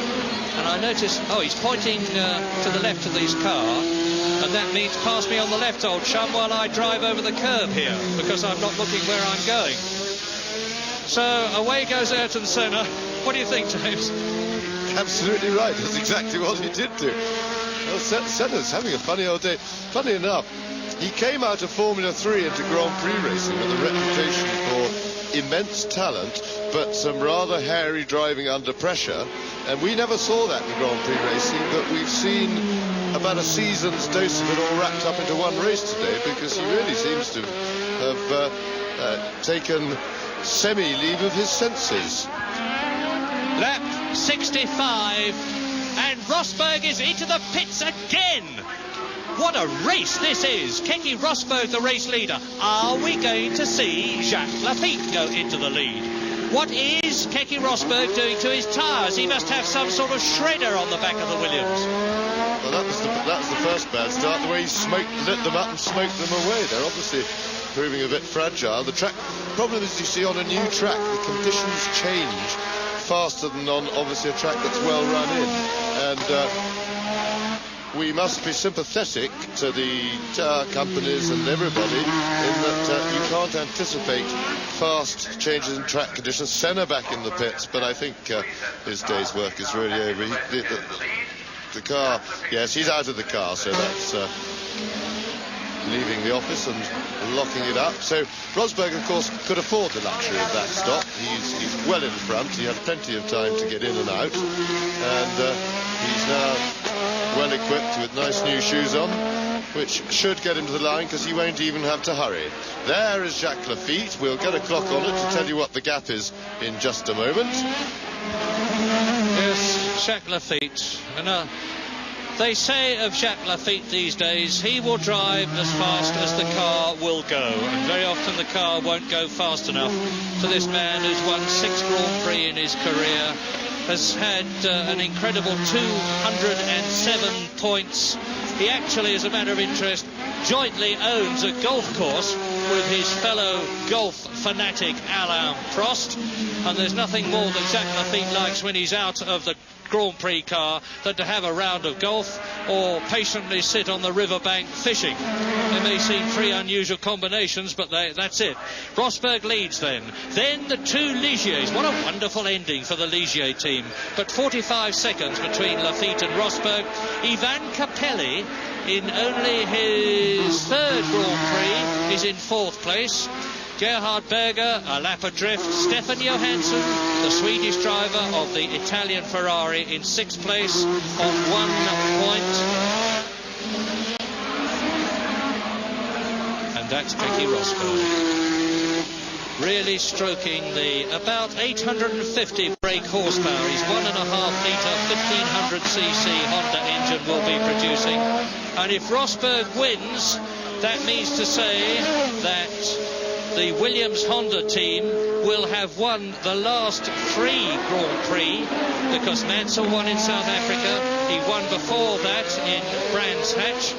And I notice, he's pointing to the left of his car, and that means pass me on the left, old chum, while I drive over the curb here, because I'm not looking where I'm going. So away goes Ayrton Senna. What do you think, James? Absolutely right. That's exactly what he did do. Well, Senna's having a funny old day. Funny enough, he came out of Formula 3 into Grand Prix racing with a reputation for immense talent, but some rather hairy driving under pressure, and we never saw that in Grand Prix racing, but we've seen about a season's dose of it all wrapped up into one race today, because he really seems to have taken semi-leave of his senses. Lap 65, and Rosberg is into the pits again. What a race this is. Keke Rosberg, the race leader. Are we going to see Jacques Lafitte go into the lead? What is Keke Rosberg doing to his tyres? He must have some sort of shredder on the back of the Williams. Well, that was the first bad start. The way he lit them up and smoked them away. They're obviously proving a bit fragile. The problem is, you see, on a new track, the conditions change faster than on obviously a track that's well run in, and we must be sympathetic to the companies and everybody in that you can't anticipate fast changes in track conditions. Senna back in the pits, but I think his day's work is really over. The car, yes, he's out of the car, so that's leaving the office and locking it up. So Rosberg, of course, could afford the luxury of that stop. He's well in front. He had plenty of time to get in and out, and he's now well equipped with nice new shoes on, which should get him to the line because he won't even have to hurry. There is Jacques Lafitte. We'll get a clock on it to tell you what the gap is in just a moment. Yes, Jacques Lafitte. And they say of Jacques Lafitte these days, he will drive as fast as the car will go, and very often the car won't go fast enough for this man who's won 6 Grand Prix in his career, has had an incredible 207 points. He actually, as a matter of interest, jointly owns a golf course with his fellow golf fanatic Alain Prost, and there's nothing more that Jacques Lafitte likes when he's out of the Grand Prix car than to have a round of golf or patiently sit on the riverbank fishing. They may seem 3 unusual combinations, but that's it. Rosberg leads then. Then the 2 Ligiers. What a wonderful ending for the Ligier team. But 45 seconds between Lafitte and Rosberg. Ivan Capelli, in only his 3rd Grand Prix, is in 4th place. Gerhard Berger, a lap adrift. Stefan Johansson, the Swedish driver of the Italian Ferrari, in 6th place on 1 point. And that's Keke Rosberg, really stroking the about 850 brake horsepower. He's 1.5 litre, 1500cc Honda engine will be producing. And if Rosberg wins, that means to say that the Williams Honda team will have won the last 3 Grand Prix, because Mansell won in South Africa, he won before that in Brands Hatch,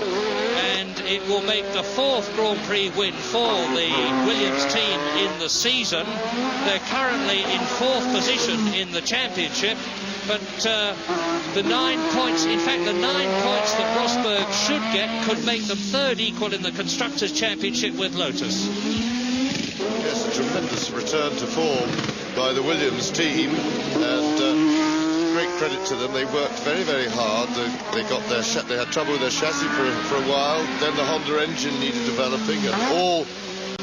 and it will make the 4th Grand Prix win for the Williams team in the season. They're currently in 4th position in the championship, but the 9 points, in fact the 9 points that Rosberg should get could make them 3rd equal in the Constructors' Championship with Lotus. Yes, a tremendous return to form by the Williams team, and great credit to them. They worked very, very hard. They had trouble with their chassis for a while. Then the Honda engine needed developing, and all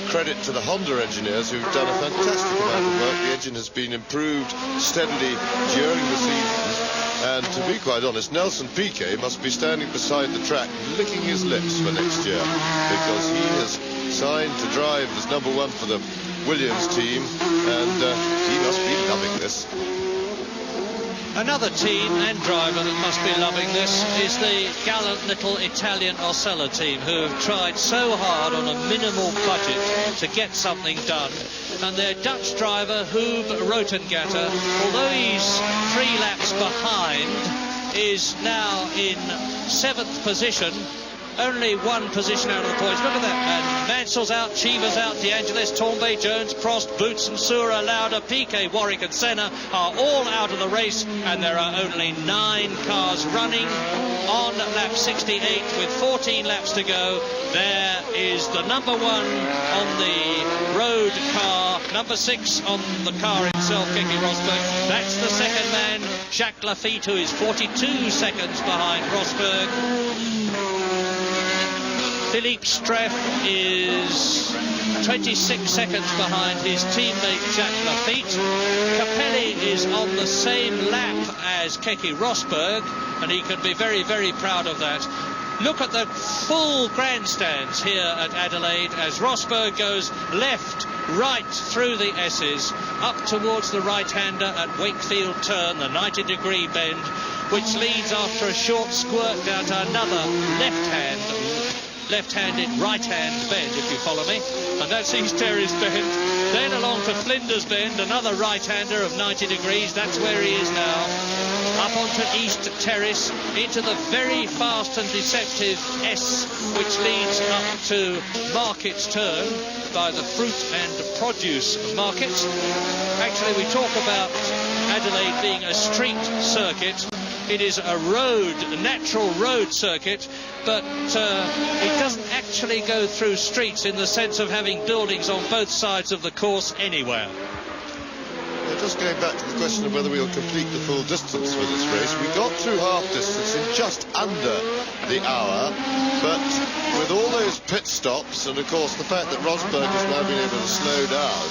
credit to the Honda engineers who've done a fantastic amount of work. The engine has been improved steadily during the season. And to be quite honest, Nelson Piquet must be standing beside the track licking his lips for next year, because he has signed to drive as #1 for the Williams team, and he must be loving this. Another team and driver that must be loving this is the gallant little Italian Osella team, who have tried so hard on a minimal budget to get something done. And their Dutch driver, Hub Rotengatter, although he's 3 laps behind, is now in 7th position. Only 1 position out of the points. Look at that. And Mansell's out, Cheever's out, De Angelis, Torbay, Jones, Prost, Boots and Sura, Lauda, Piquet, Warwick and Senna are all out of the race, and there are only 9 cars running on lap 68 with 14 laps to go. There is the #1 on the road car, #6 on the car itself, Keke Rosberg. That's the second man, Jacques Lafitte, who is 42 seconds behind Rosberg. Philippe Streff is 26 seconds behind his teammate Jacques Lafitte. Capelli is on the same lap as Keke Rosberg, and he can be very, very proud of that. Look at the full grandstands here at Adelaide as Rosberg goes left, right through the S's, up towards the right-hander at Wakefield Turn, the 90-degree bend, which leads after a short squirt down to another left-hand left-handed, right-hand bend, if you follow me. And that's East Terrace Bend. Then along to Flinders Bend, another right-hander of 90 degrees. That's where he is now. Up onto East Terrace, into the very fast and deceptive S, which leads up to Market's Turn by the fruit and produce market. Actually, we talk about Adelaide being a street circuit. It is a road, a natural road circuit, but it doesn't actually go through streets in the sense of having buildings on both sides of the course anywhere. Just going back to the question of whether we'll complete the full distance for this race, we got through half distance in just under the hour, but with all those pit stops and of course the fact that Rosberg has now been able to slow down,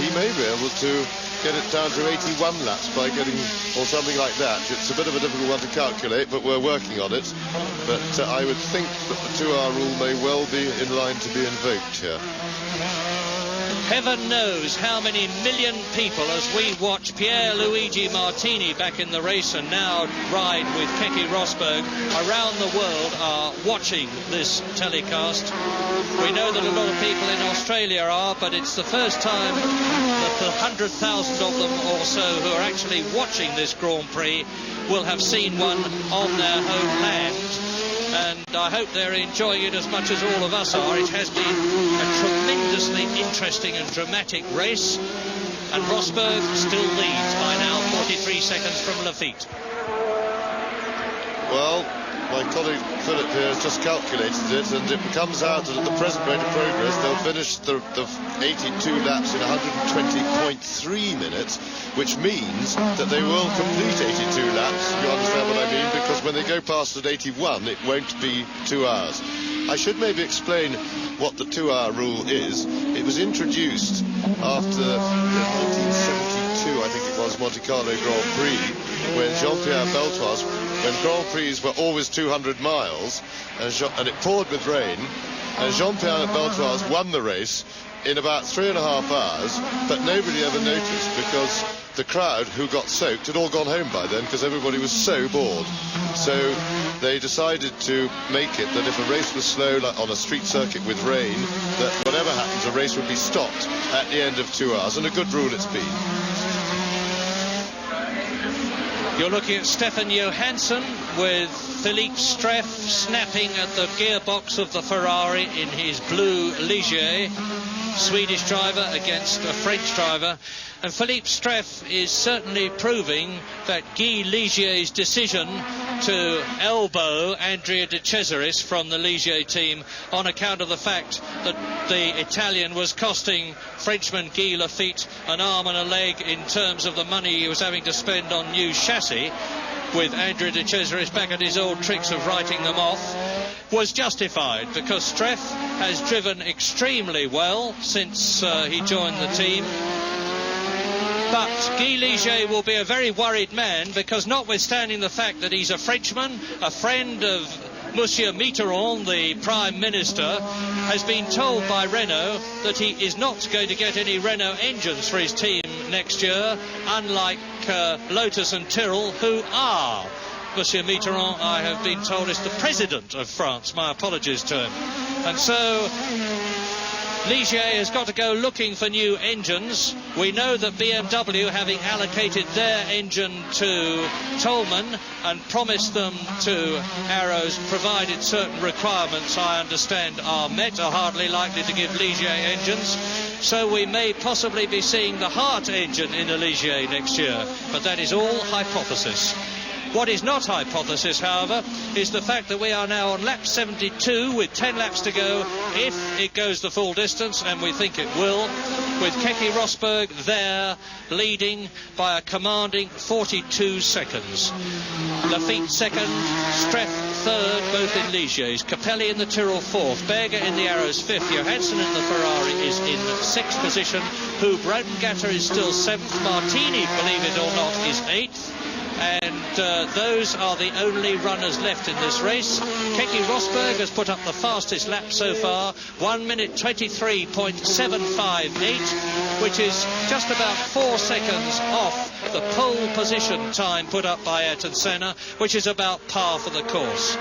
he may be able to get it down to 81 laps by getting, or something like that. It's a bit of a difficult one to calculate, but we're working on it. But I would think that the 2-hour rule may well be in line to be invoked here. Heaven knows how many million people, as we watch Pierluigi Martini back in the race and now ride with Keke Rosberg, around the world are watching this telecast. We know that a lot of people in Australia are, but it's the first time that the 100,000 of them or so who are actually watching this Grand Prix will have seen one on their home land. And I hope they're enjoying it as much as all of us are. It has been a tremendously interesting and dramatic race, and Rosberg still leads by now 43 seconds from Lafitte. Well, my colleague Philip here has just calculated it, and it comes out that at the present rate of progress they'll finish the 82 laps in 120.3 minutes, which means that they will complete 82 laps. You understand what I mean? Because when they go past at 81, it won't be 2 hours. I should maybe explain what the 2-hour rule is. It was introduced after the 1972, I think it was, Monte Carlo Grand Prix, when Jean-Pierre Beltoise, when Grand Prix were always 200 miles, and it poured with rain, and Jean-Pierre Beltoise won the race in about 3.5 hours, but nobody ever noticed because the crowd who got soaked had all gone home by then because everybody was so bored. So they decided to make it that if a race was slow, like on a street circuit with rain, that whatever happens, a race would be stopped at the end of 2 hours, and a good rule it's been. You're looking at Stefan Johansson with Philippe Streff snapping at the gearbox of the Ferrari in his blue Ligier. Swedish driver against a French driver. And Philippe Streff is certainly proving that Guy Ligier's decision to elbow Andrea De Cesaris from the Ligier team on account of the fact that the Italian was costing Frenchman Guy Lafitte an arm and a leg in terms of the money he was having to spend on new chassis, with Andrea De Cesaris back at his old tricks of writing them off, was justified because Streff has driven extremely well since he joined the team. But Guy Ligier will be a very worried man because, notwithstanding the fact that he's a Frenchman, a friend of Monsieur Mitterrand, the Prime Minister, has been told by Renault that he is not going to get any Renault engines for his team next year, unlike Lotus and Tyrrell, who are. Monsieur Mitterrand, I have been told, is the President of France. My apologies to him. And so Ligier has got to go looking for new engines. We know that BMW, having allocated their engine to Tolman and promised them to Arrows, provided certain requirements, I understand, are met, are hardly likely to give Ligier engines. So we may possibly be seeing the Hart engine in a Ligier next year, but that is all hypothesis. What is not hypothesis, however, is the fact that we are now on lap 72 with 10 laps to go, if it goes the full distance, and we think it will, with Keke Rosberg there leading by a commanding 42 seconds. Lafitte second, Streff third, both in Ligiers. Capelli in the Tyrrell fourth, Berger in the Arrows fifth, Johansson in the Ferrari is in sixth position, Hub Rodengatter is still seventh, Martini, believe it or not, is eighth. And those are the only runners left in this race. Keke Rosberg has put up the fastest lap so far, 1 minute 23.758, which is just about 4 seconds off the pole position time put up by Ayrton Senna, which is about par for the course.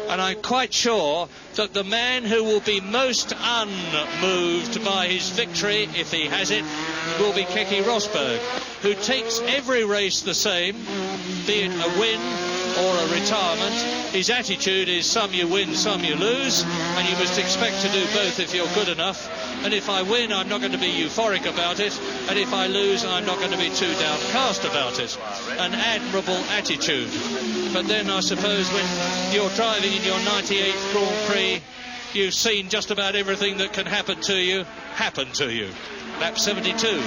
And I'm quite sure that the man who will be most unmoved by his victory, if he has it, will be Keke Rosberg, who takes every race the same, be it a win or a retirement. His attitude is some you win, some you lose, and you must expect to do both if you're good enough. And if I win, I'm not going to be euphoric about it, and if I lose, I'm not going to be too downcast about it. An admirable attitude. But then I suppose when you're driving in your 98th Grand Prix, you've seen just about everything that can happen to you. Lap 72.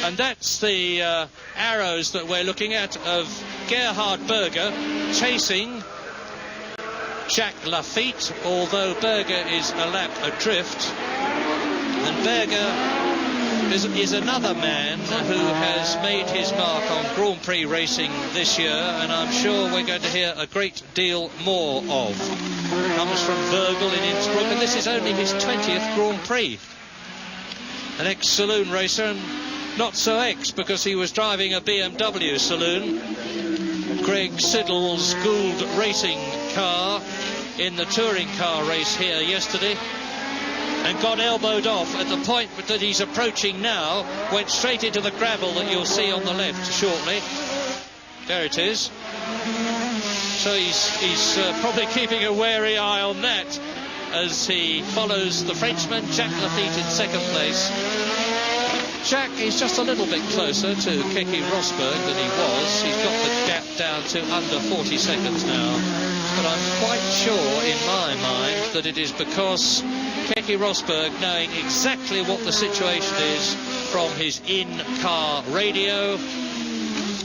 And that's the arrows that we're looking at of Gerhard Berger chasing Jacques Lafitte, although Berger is a lap adrift. And Berger is another man who has made his mark on Grand Prix racing this year, and I'm sure we're going to hear a great deal more of. Comes from Virgil in Innsbruck, and this is only his 20th Grand Prix. An ex-saloon racer, and not so ex, because he was driving a BMW saloon, Greg Siddle's Gould racing car, in the touring car race here yesterday, and got elbowed off at the point that he's approaching now. Went straight into the gravel that you'll see on the left shortly. There it is. So he's probably keeping a wary eye on that as he follows the Frenchman, Jacques Lafitte, in second place. Jacques is just a little bit closer to Keke Rosberg than he was. He's got the gap down to under 40 seconds now. But I'm quite sure in my mind that it is because Keke Rosberg, knowing exactly what the situation is from his in-car radio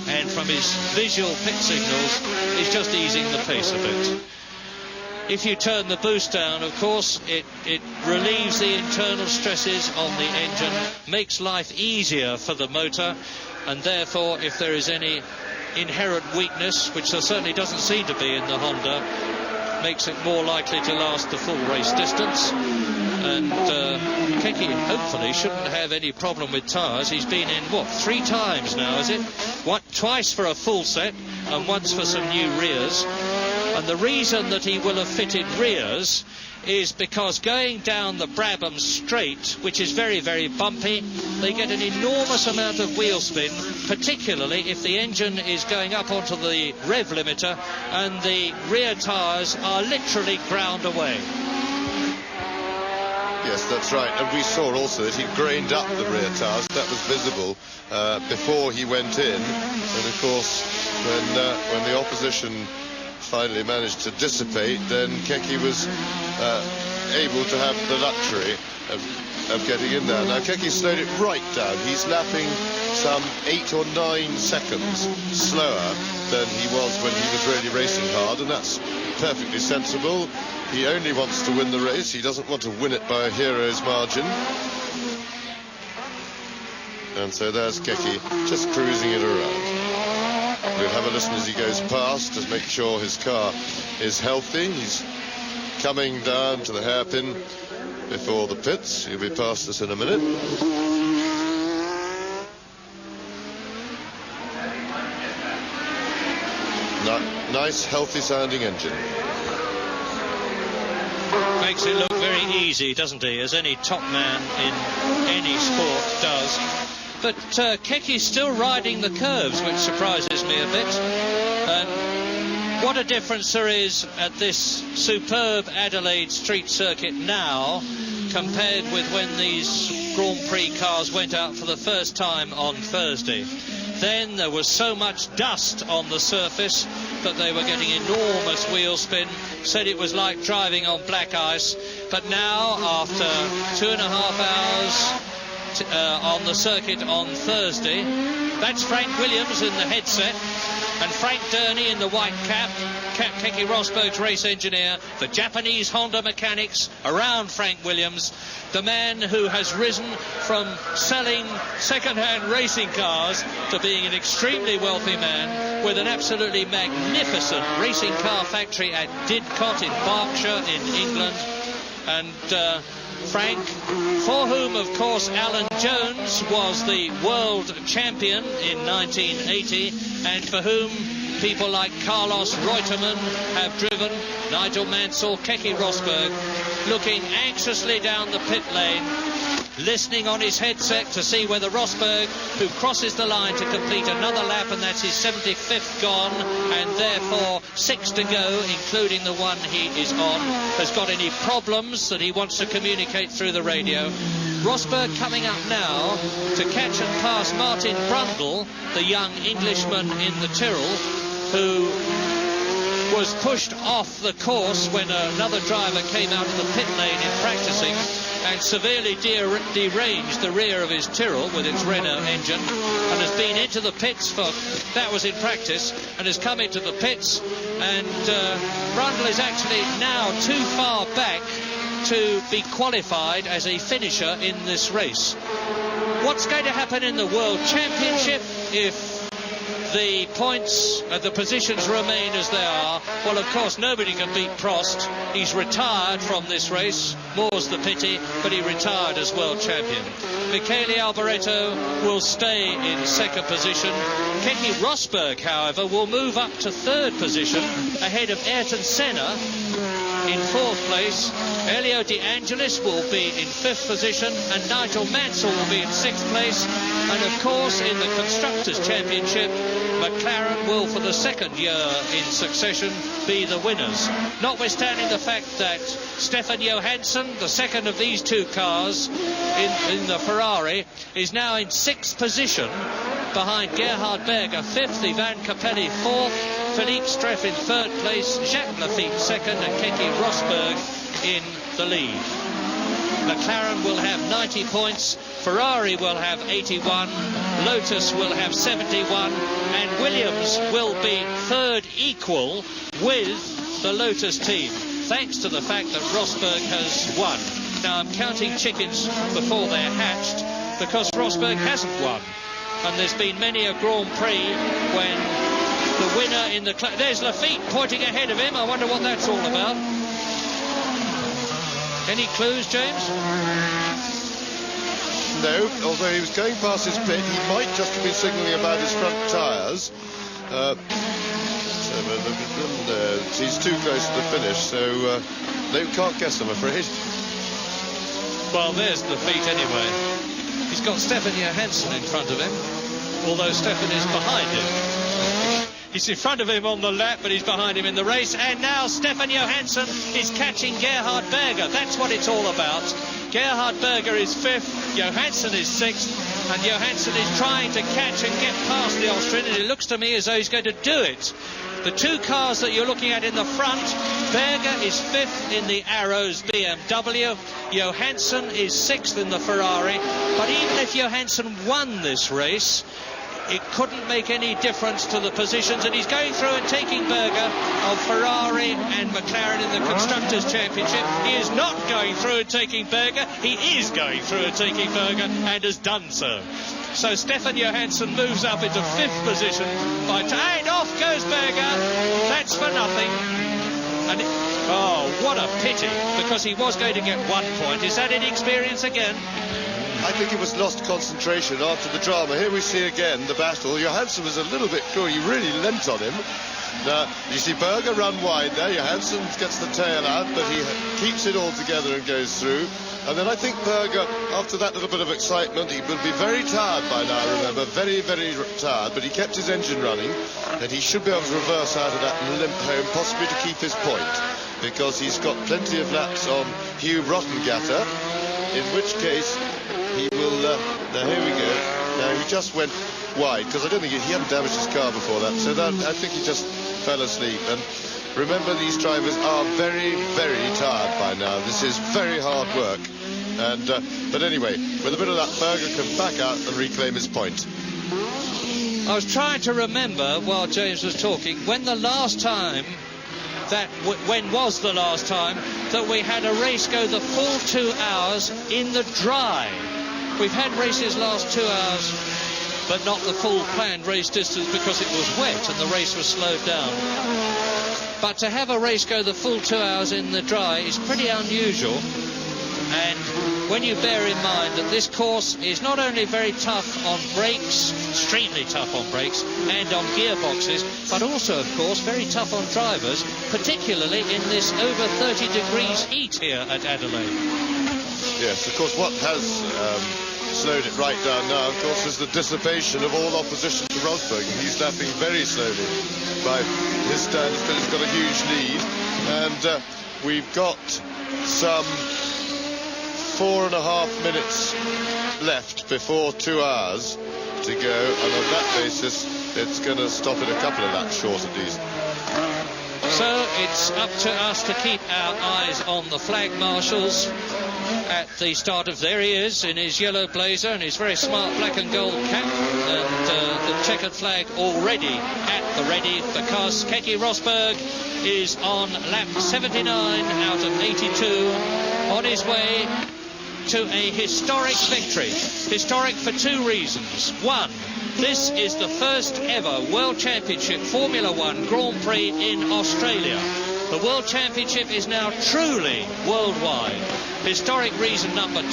and from his visual pit signals, is just easing the pace a bit. If you turn the boost down, of course, it relieves the internal stresses on the engine, makes life easier for the motor, and therefore, if there is any inherent weakness, which there certainly doesn't seem to be in the Honda, makes it more likely to last the full race distance. And Keke hopefully shouldn't have any problem with tyres. He's been in, 3 times now, is it? Twice for a full set and once for some new rears. And the reason that he will have fitted rears is because going down the Brabham Straight, which is very, very bumpy, they get an enormous amount of wheel spin, particularly if the engine is going up onto the rev limiter and the rear tyres are literally ground away. Yes, that's right. And we saw also that he grained up the rear tyres. That was visible before he went in. And of course, when the opposition finally managed to dissipate, then Keke was able to have the luxury of getting in there. Now Keke slowed it right down. He's lapping some 8 or 9 seconds slower than he was when he was really racing hard, and that's perfectly sensible. He only wants to win the race. He doesn't want to win it by a hero's margin. And so there's Keke just cruising it around. We'll have a listen as he goes past to make sure his car is healthy. He's coming down to the hairpin before the pits. He'll be past us in a minute. Nice, healthy sounding engine. Makes it look very easy, doesn't he, as any top man in any sport does. But Keke's still riding the curves, which surprises me a bit. What a difference there is at this superb Adelaide street circuit now compared with when these Grand Prix cars went out for the first time on Thursday. Then there was so much dust on the surface that they were getting enormous wheel spin, said it was like driving on black ice. But now, after 2.5 hours on the circuit on Thursday, that's Frank Williams in the headset and Frank Durney in the white cap, Keke Rosberg's race engineer, the Japanese Honda mechanics around Frank Williams, the man who has risen from selling second-hand racing cars to being an extremely wealthy man with an absolutely magnificent racing car factory at Didcot in Berkshire in England. And Frank, for whom, of course, Alan Jones was the world champion in 1980, and for whom people like Carlos Reutemann have driven. Nigel Mansell, Keke Rosberg, looking anxiously down the pit lane, listening on his headset to see whether Rosberg, who crosses the line to complete another lap, and that's his 75th gone, and therefore 6 to go, including the one he is on, has got any problems that he wants to communicate through the radio. Rosberg coming up now to catch and pass Martin Brundle, the young Englishman in the Tyrrell, who was pushed off the course when another driver came out of the pit lane in practicing and severely deranged the rear of his Tyrrell with its Renault engine, and has been into the pits for, that was in practice, and has come into the pits, and Brundle is actually now too far back to be qualified as a finisher in this race. What's going to happen in the World Championship if the points, the positions remain as they are? Well, of course, nobody can beat Prost. He's retired from this race. More's the pity, but he retired as world champion. Michele Alboreto will stay in second position. Keke Rosberg, however, will move up to third position ahead of Ayrton Senna in fourth place. Elio De Angelis will be in fifth position, and Nigel Mansell will be in sixth place. And of course, in the Constructors' Championship, McLaren will, for the second year in succession, be the winners. Notwithstanding the fact that Stefan Johansson, the second of these two cars in the Ferrari, is now in sixth position behind Gerhard Berger fifth, Ivan Capelli fourth, Philippe Streff in third place, Jacques Lafitte second, and Keke Rosberg in the lead. McLaren will have 90 points, Ferrari will have 81, Lotus will have 71, and Williams will be third equal with the Lotus team, thanks to the fact that Rosberg has won. Now, I'm counting chickens before they're hatched, because Rosberg hasn't won. And there's been many a Grand Prix when the winner in the... There's Lafitte pointing ahead of him. I wonder what that's all about. Any clues, James? No, although he was going past his pit, he might just have been signalling about his front tyres. He's too close to the finish, so no, can't guess, I'm afraid. Well, there's Lafitte anyway. He's got Stefan Johansson in front of him, although Stefan is behind him. He's in front of him on the lap, but he's behind him in the race. And now Stefan Johansson is catching Gerhard Berger. That's what it's all about. Gerhard Berger is fifth, Johansson is sixth, and Johansson is trying to catch and get past the Austrian, and it looks to me as though he's going to do it. The two cars that you're looking at in the front, Berger is fifth in the Arrows BMW, Johansson is sixth in the Ferrari, but even if Johansson won this race, it couldn't make any difference to the positions, and he's going through and taking Berger of Ferrari and McLaren in the Constructors' Championship. He is not going through and taking Berger, he is going through and taking Berger, and has done so. So Stefan Johansson moves up into fifth position and off goes Berger. That's for nothing. And oh, what a pity, because he was going to get 1 point. Is that inexperience again? I think it was lost concentration after the drama. Here we see again the battle. Johansson was a little bit cruel. He really leant on him. Now, you see Berger run wide there. Johansson gets the tail out, but he keeps it all together and goes through. And then I think Berger, after that little bit of excitement, he will be very tired by now, remember. Very, very tired. But he kept his engine running, and he should be able to reverse out of that and limp home, possibly to keep his point, because he's got plenty of laps on Hugh Rottengatter, in which case he will... now, here we go. Now, he just went wide, because I don't think he hadn't damaged his car before that, so that I think he just fell asleep. And remember, these drivers are very, very tired by now. This is very hard work. And but anyway, with a bit of that, Berger can back out and reclaim his point. I was trying to remember, while James was talking, when the last time that we had a race go the full 2 hours in the dry. We've had races last 2 hours, but not the full planned race distance because it was wet and the race was slowed down. But to have a race go the full 2 hours in the dry is pretty unusual. And when you bear in mind that this course is not only very tough on brakes, extremely tough on brakes and on gearboxes, but also, of course, very tough on drivers, particularly in this over 30 degrees heat here at Adelaide. Yes, of course, what has slowed it right down now, of course, is the dissipation of all opposition to Rosberg. He's lapping very slowly by his standards, but he's got a huge lead. And we've got some 4.5 minutes left before 2 hours to go, and on that basis it's going to stop it a couple of laps short at least. So it's up to us to keep our eyes on the flag marshals at the start of, there he is in his yellow blazer and his very smart black and gold cap, and the checkered flag already at the ready, because Keke Rosberg is on lap 79 out of 82 on his way to a historic victory. Historic for 2 reasons. One, this is the first ever World Championship Formula One Grand Prix in Australia. The World Championship is now truly worldwide. Historic reason number 2,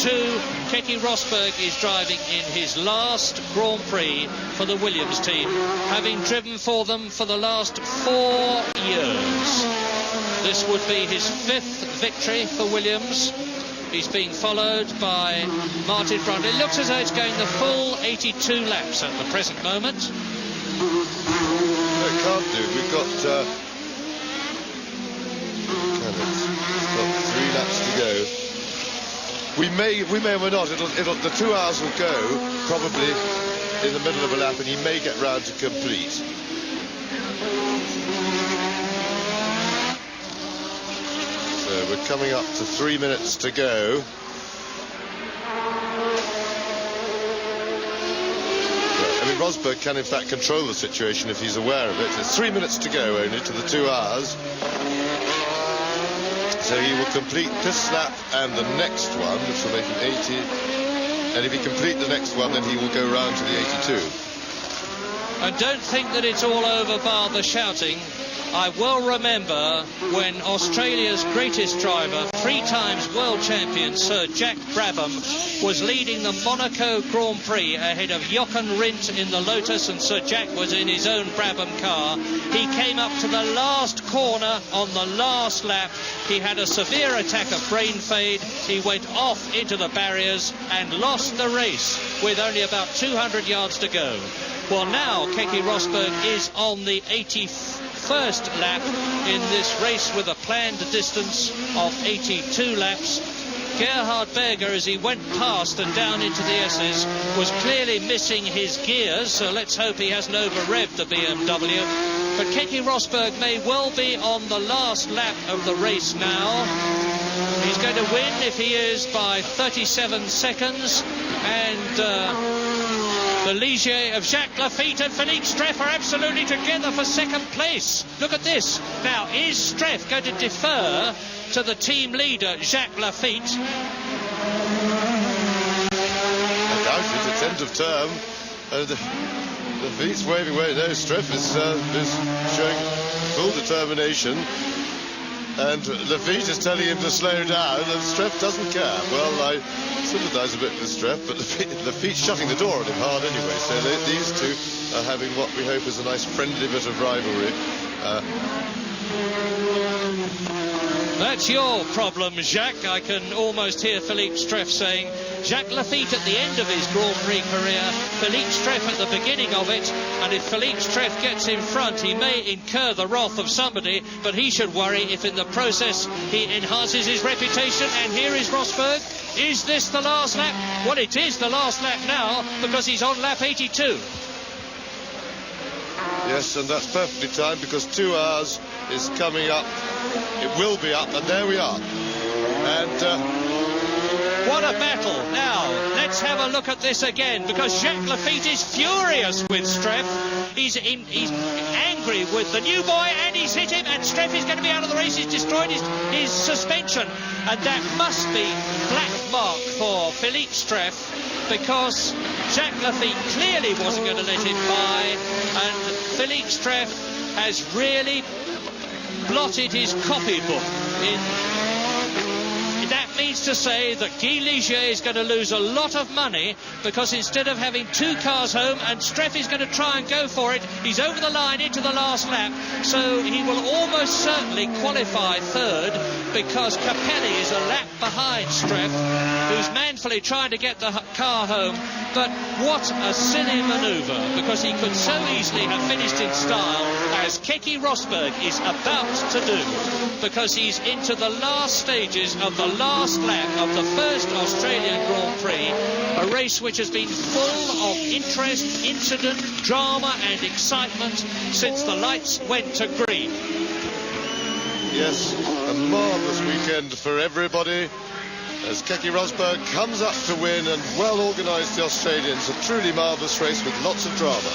Keke Rosberg is driving in his last Grand Prix for the Williams team, having driven for them for the last 4 years. This would be his 5th victory for Williams. He's being followed by Martin Brundle. It looks as though it's going the full 82 laps at the present moment. No, it can't do. We've got 3 laps to go. We may or may not. The 2 hours will go probably in the middle of a lap, and he may get round to complete. So we're coming up to 3 minutes to go. I mean, Rosberg can in fact control the situation if he's aware of it. There's 3 minutes to go only to the 2 hours. So he will complete this lap and the next one, which will make him 80. And if he complete the next one, then he will go round to the 82. And don't think that it's all over bar the shouting. I well remember when Australia's greatest driver, 3 times world champion Sir Jack Brabham, was leading the Monaco Grand Prix ahead of Jochen Rindt in the Lotus, and Sir Jack was in his own Brabham car. He came up to the last corner on the last lap. He had a severe attack of brain fade. He went off into the barriers and lost the race with only about 200 yards to go. Well, now Keke Rosberg is on the 81st lap in this race with a planned distance of 82 laps. Gerhard Berger, as he went past and down into the S's, was clearly missing his gears, so let's hope he hasn't over-revved the BMW. But Keke Rosberg may well be on the last lap of the race now. He's going to win if he is by 37 seconds, and the Ligier of Jacques Lafitte and Philippe Streff are absolutely together for second place. Look at this. Now, is Streff going to defer to the team leader, Jacques Lafitte? I doubt it. It's end of term. Lafitte's waving away. No, Streff is showing full determination. And Lafitte is telling him to slow down, and Streff doesn't care. Well, I sympathise a bit with Streff, but Lafitte's shutting the door on him hard anyway. So these two are having what we hope is a nice friendly bit of rivalry. That's your problem, Jacques. I can almost hear Philippe Streff saying, Jacques Lafitte at the end of his Grand Prix career, Philippe Streff at the beginning of it, and if Philippe Streff gets in front, he may incur the wrath of somebody, but he should worry if in the process he enhances his reputation. And here is Rosberg. Is this the last lap? Well, it is the last lap now, because he's on lap 82. Yes, and that's perfectly timed, because 2 hours is coming up. It will be up, and there we are. And what a battle. Now, let's have a look at this again, because Jacques Lafitte is furious with Streff. He's angry with the new boy, and he's hit him, and Streff is going to be out of the race. He's destroyed his suspension, and that must be black mark for Philippe Streff, because Jacques Lafitte clearly wasn't going to let him by, and Philippe Streff has really blotted his copybook in that means to say that Guy Ligier is going to lose a lot of money, because instead of having 2 cars home, and Streff is going to try and go for it, he's over the line into the last lap, so he will almost certainly qualify third, because Capelli is a lap behind Streff, who's manfully trying to get the car home. But what a silly manoeuvre, because he could so easily have finished in style, as Keke Rosberg is about to do, because he's into the last stages of the last lap of the first Australian Grand Prix, a race which has been full of interest, incident, drama and excitement since the lights went to green. Yes, a marvellous weekend for everybody, as Keke Rosberg comes up to win, and well organised the Australians. A truly marvellous race with lots of drama.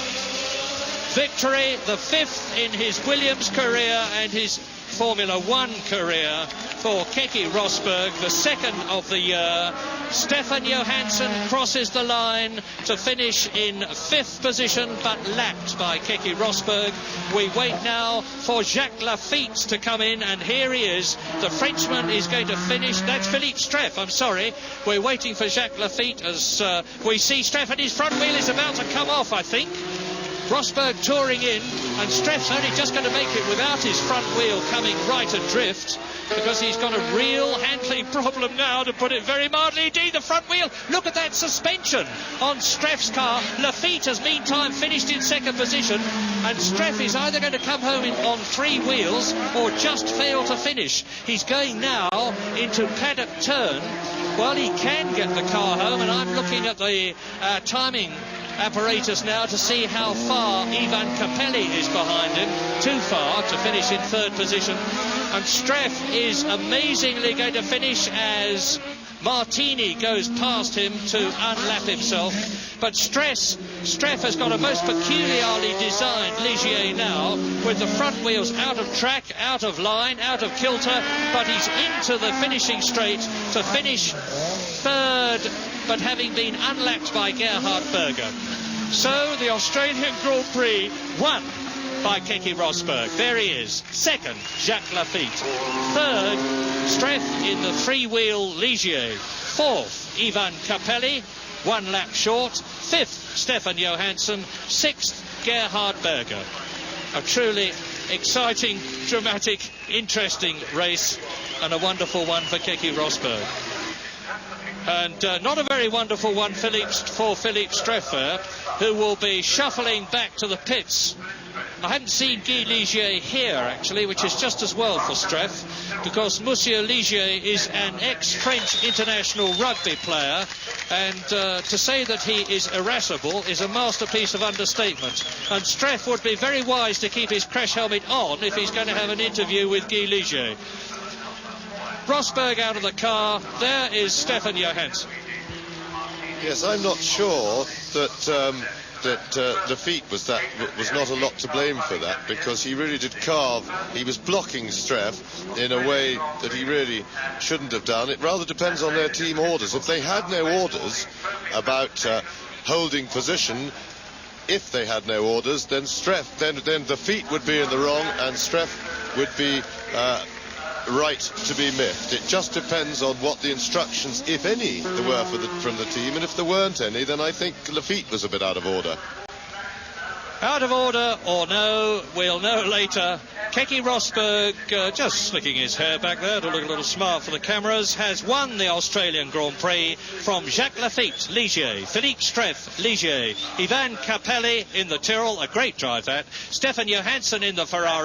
Victory, the 5th in his Williams career and his Formula One career for Keke Rosberg, the 2nd of the year. Stefan Johansson crosses the line to finish in 5th position, but lapped by Keke Rosberg. We wait now for Jacques Laffite to come in, and here he is. The Frenchman is going to finish. That's Philippe Streff, I'm sorry. We're waiting for Jacques Laffite as we see Streff, and his front wheel is about to come off, I think. Rosberg touring in, and Streff's only just going to make it without his front wheel coming right adrift, because he's got a real handling problem now, to put it very mildly. Indeed, the front wheel, look at that suspension on Streff's car. Laffite has meantime finished in 2nd position, and Streff is either going to come home on 3 wheels or just fail to finish. He's going now into paddock turn. Well, he can get the car home, and I'm looking at the timing apparatus now to see how far Ivan Capelli is behind him. Too far to finish in 3rd position, and Streff is amazingly going to finish as Martini goes past him to unlap himself. But Streff has got a most peculiarly designed Ligier now, with the front wheels out of track, out of line, out of kilter, but he's into the finishing straight to finish 3rd, but having been unlapped by Gerhard Berger. So the Australian Grand Prix won by Keke Rosberg. There he is. 2nd, Jacques Laffite. 3rd, Streff in the 3-wheel Ligier. 4th, Ivan Capelli, 1 lap short. 5th, Stefan Johansson. 6th, Gerhard Berger. A truly exciting, dramatic, interesting race, and a wonderful one for Keke Rosberg. And not a very wonderful one for Philippe Streff, who will be shuffling back to the pits. I haven't seen Guy Ligier here, actually, which is just as well for Streff, because Monsieur Ligier is an ex-French international rugby player, and to say that he is irascible is a masterpiece of understatement. And Streff would be very wise to keep his crash helmet on if he's going to have an interview with Guy Ligier. Rosberg out of the car. There is Stefan Johansson. Yes, I'm not sure that Laffite was not a lot to blame for that, because he really did carve. He was blocking Streff in a way that he really shouldn't have done. It rather depends on their team orders. If they had no orders about holding position, if they had no orders, then Laffite would be in the wrong, and Streff would be right to be miffed. It just depends on what the instructions, if any, there were from the team, and if there weren't any, then I think Laffite was a bit out of order. Out of order or no, we'll know later. Keke Rosberg, just slicking his hair back there to look a little smart for the cameras, has won the Australian Grand Prix from Jacques Laffite, Ligier, Philippe Streff, Ligier, Ivan Capelli in the Tyrrell, a great drive that, Stefan Johansson in the Ferrari.